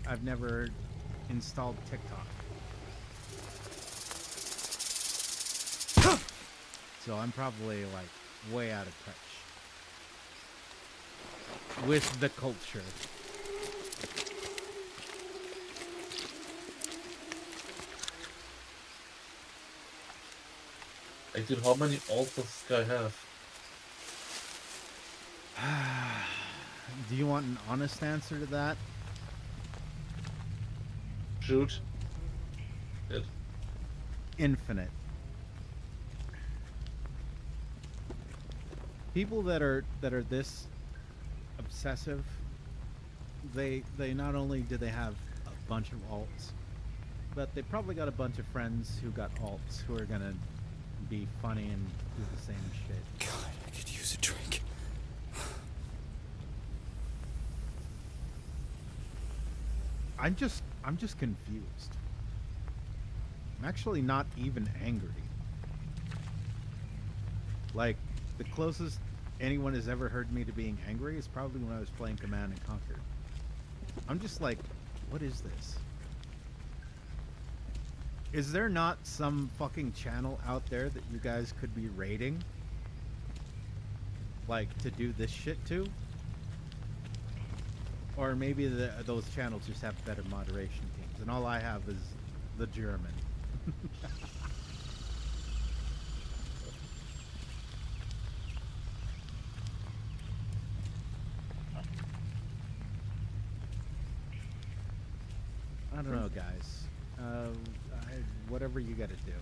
installed TikTok. So I'm probably like way out of touch with the culture. Like, dude, how many alts does this guy have? Do you want an honest answer to that? Shoot. It. Infinite. People that are this obsessive, they not only do they have a bunch of alts, but they probably got a bunch of friends who got alts who are gonna be funny and do the same shit. God, I could use a drink. I'm just confused. I'm actually not even angry. Like, the closest anyone has ever heard me to being angry is probably when I was playing Command and Conquer. I'm just like, what is this? Is there not some fucking channel out there that you guys could be raiding? Like, to do this shit to? Or maybe those channels just have better moderation teams, and all I have is the German. I don't know, guys. Whatever you gotta do.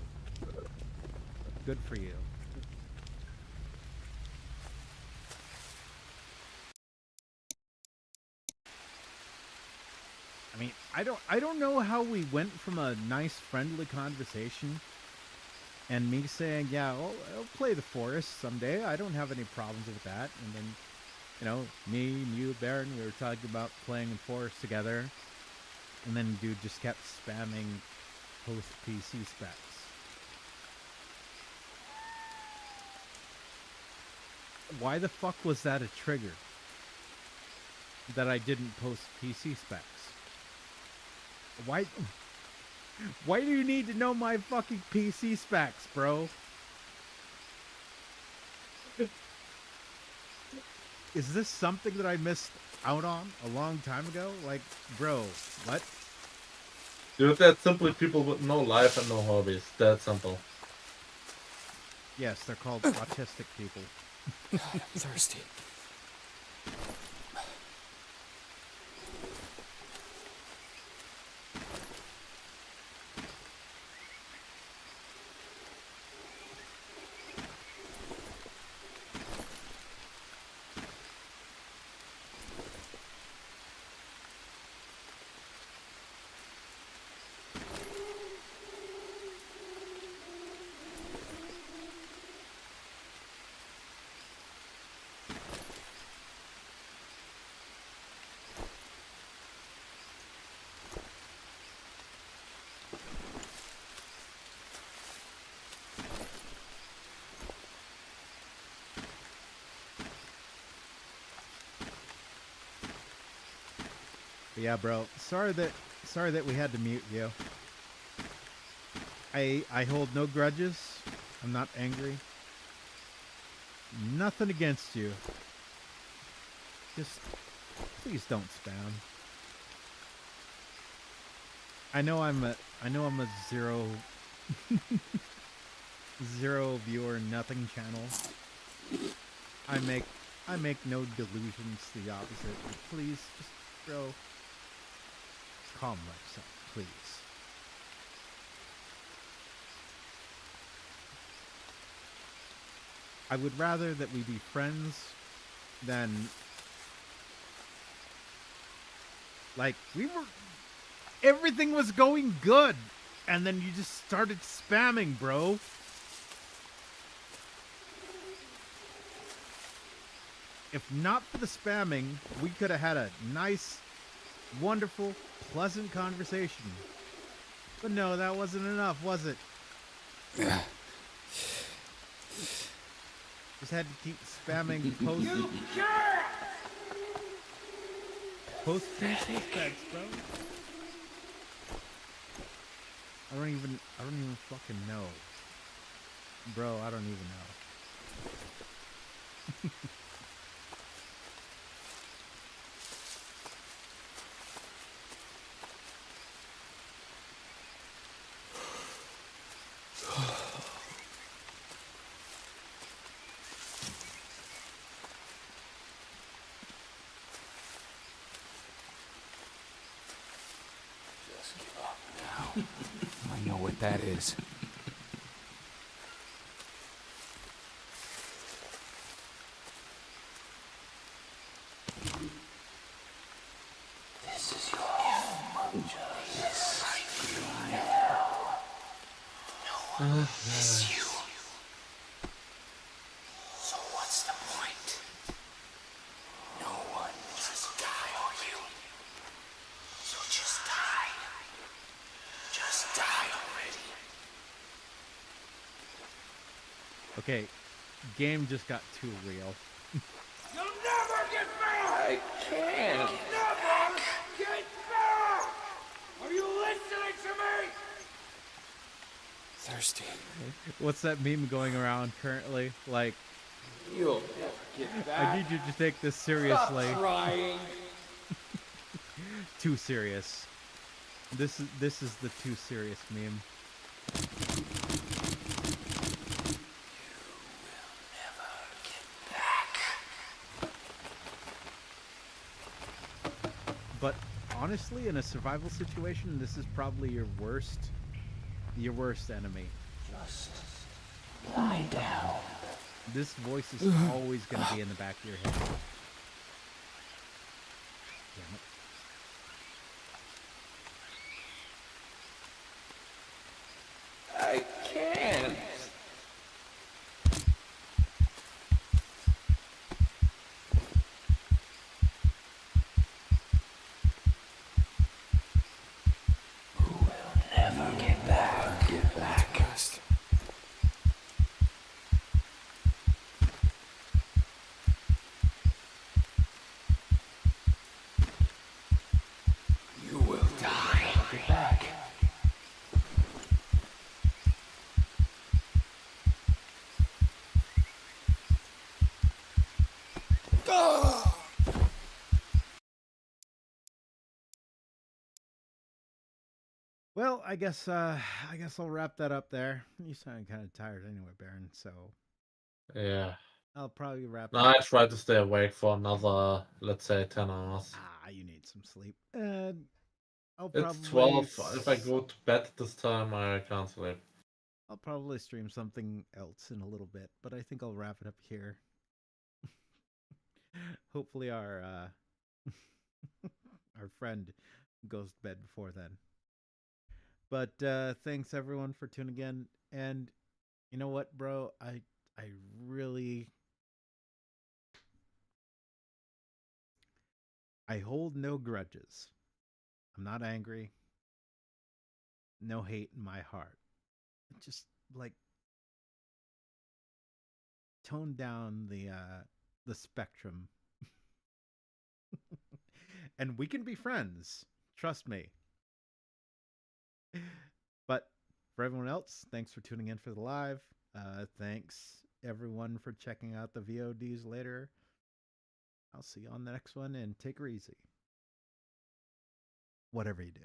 Good for you. I mean, I don't know how we went from a nice, friendly conversation and me saying, yeah, I'll play the forest someday. I don't have any problems with that. And then, you know, me and you, Baron, we were talking about playing in forest together. And then dude just kept spamming post PC specs. Why the fuck was that a trigger? That I didn't post PC specs? Why do you need to know my fucking PC specs, bro? Is this something that I missed out on a long time ago? Like, bro, what? Dude, that's simply people with no life and no hobbies. That simple. Yes, they're called autistic people. God, I'm thirsty. But yeah, bro. Sorry that we had to mute you. I hold no grudges. I'm not angry. Nothing against you. Just please don't spam. I know I'm a zero zero viewer nothing channel. I make no delusions to the opposite. But please, just bro, calm yourself, please. I would rather that we be friends than like everything was going good and then you just started spamming, bro. If not for the spamming, we could have had a nice, wonderful, pleasant conversation. But no, that wasn't enough, was it? Just had to keep spamming posts. Post Christmas specs, bro. I don't even fucking know. Bro, I don't even know. Just give up now. I know what that is. This is your home. Just now. No one miss you. So what's the point? No one will die on you. So just die. Just die already. Okay, game just got too real. You'll never get back! I can't. Never get back! Are you listening to me? Thirsty. What's that meme going around currently? Like, You'll never get back. I need you to take this seriously. Stop trying. Too serious. This is the too serious meme. But honestly, in a survival situation, this is probably your worst enemy. Just lie down. This voice is always going to be in the back of your head. Damn it. I can't. Who will never get back? Get back. You will die. Get back. Well, I guess I'll wrap that up there. You sound kind of tired anyway, Baron, so Yeah. I'll probably wrap No, it up. I try to stay awake for another, let's say, 10 hours. You need some sleep. And I'll It's probably 12. If I go to bed this time, I can't sleep. I'll probably stream something else in a little bit, but I think I'll wrap it up here. Hopefully our our friend goes to bed before then. But thanks everyone for tuning in. And you know what, bro? I really hold no grudges. I'm not angry. No hate in my heart. Just like tone down the spectrum. And we can be friends. Trust me. But for everyone else, thanks for tuning in for the live. Thanks everyone for checking out the VODs later. I'll see you on the next one, and take her easy. Whatever you do.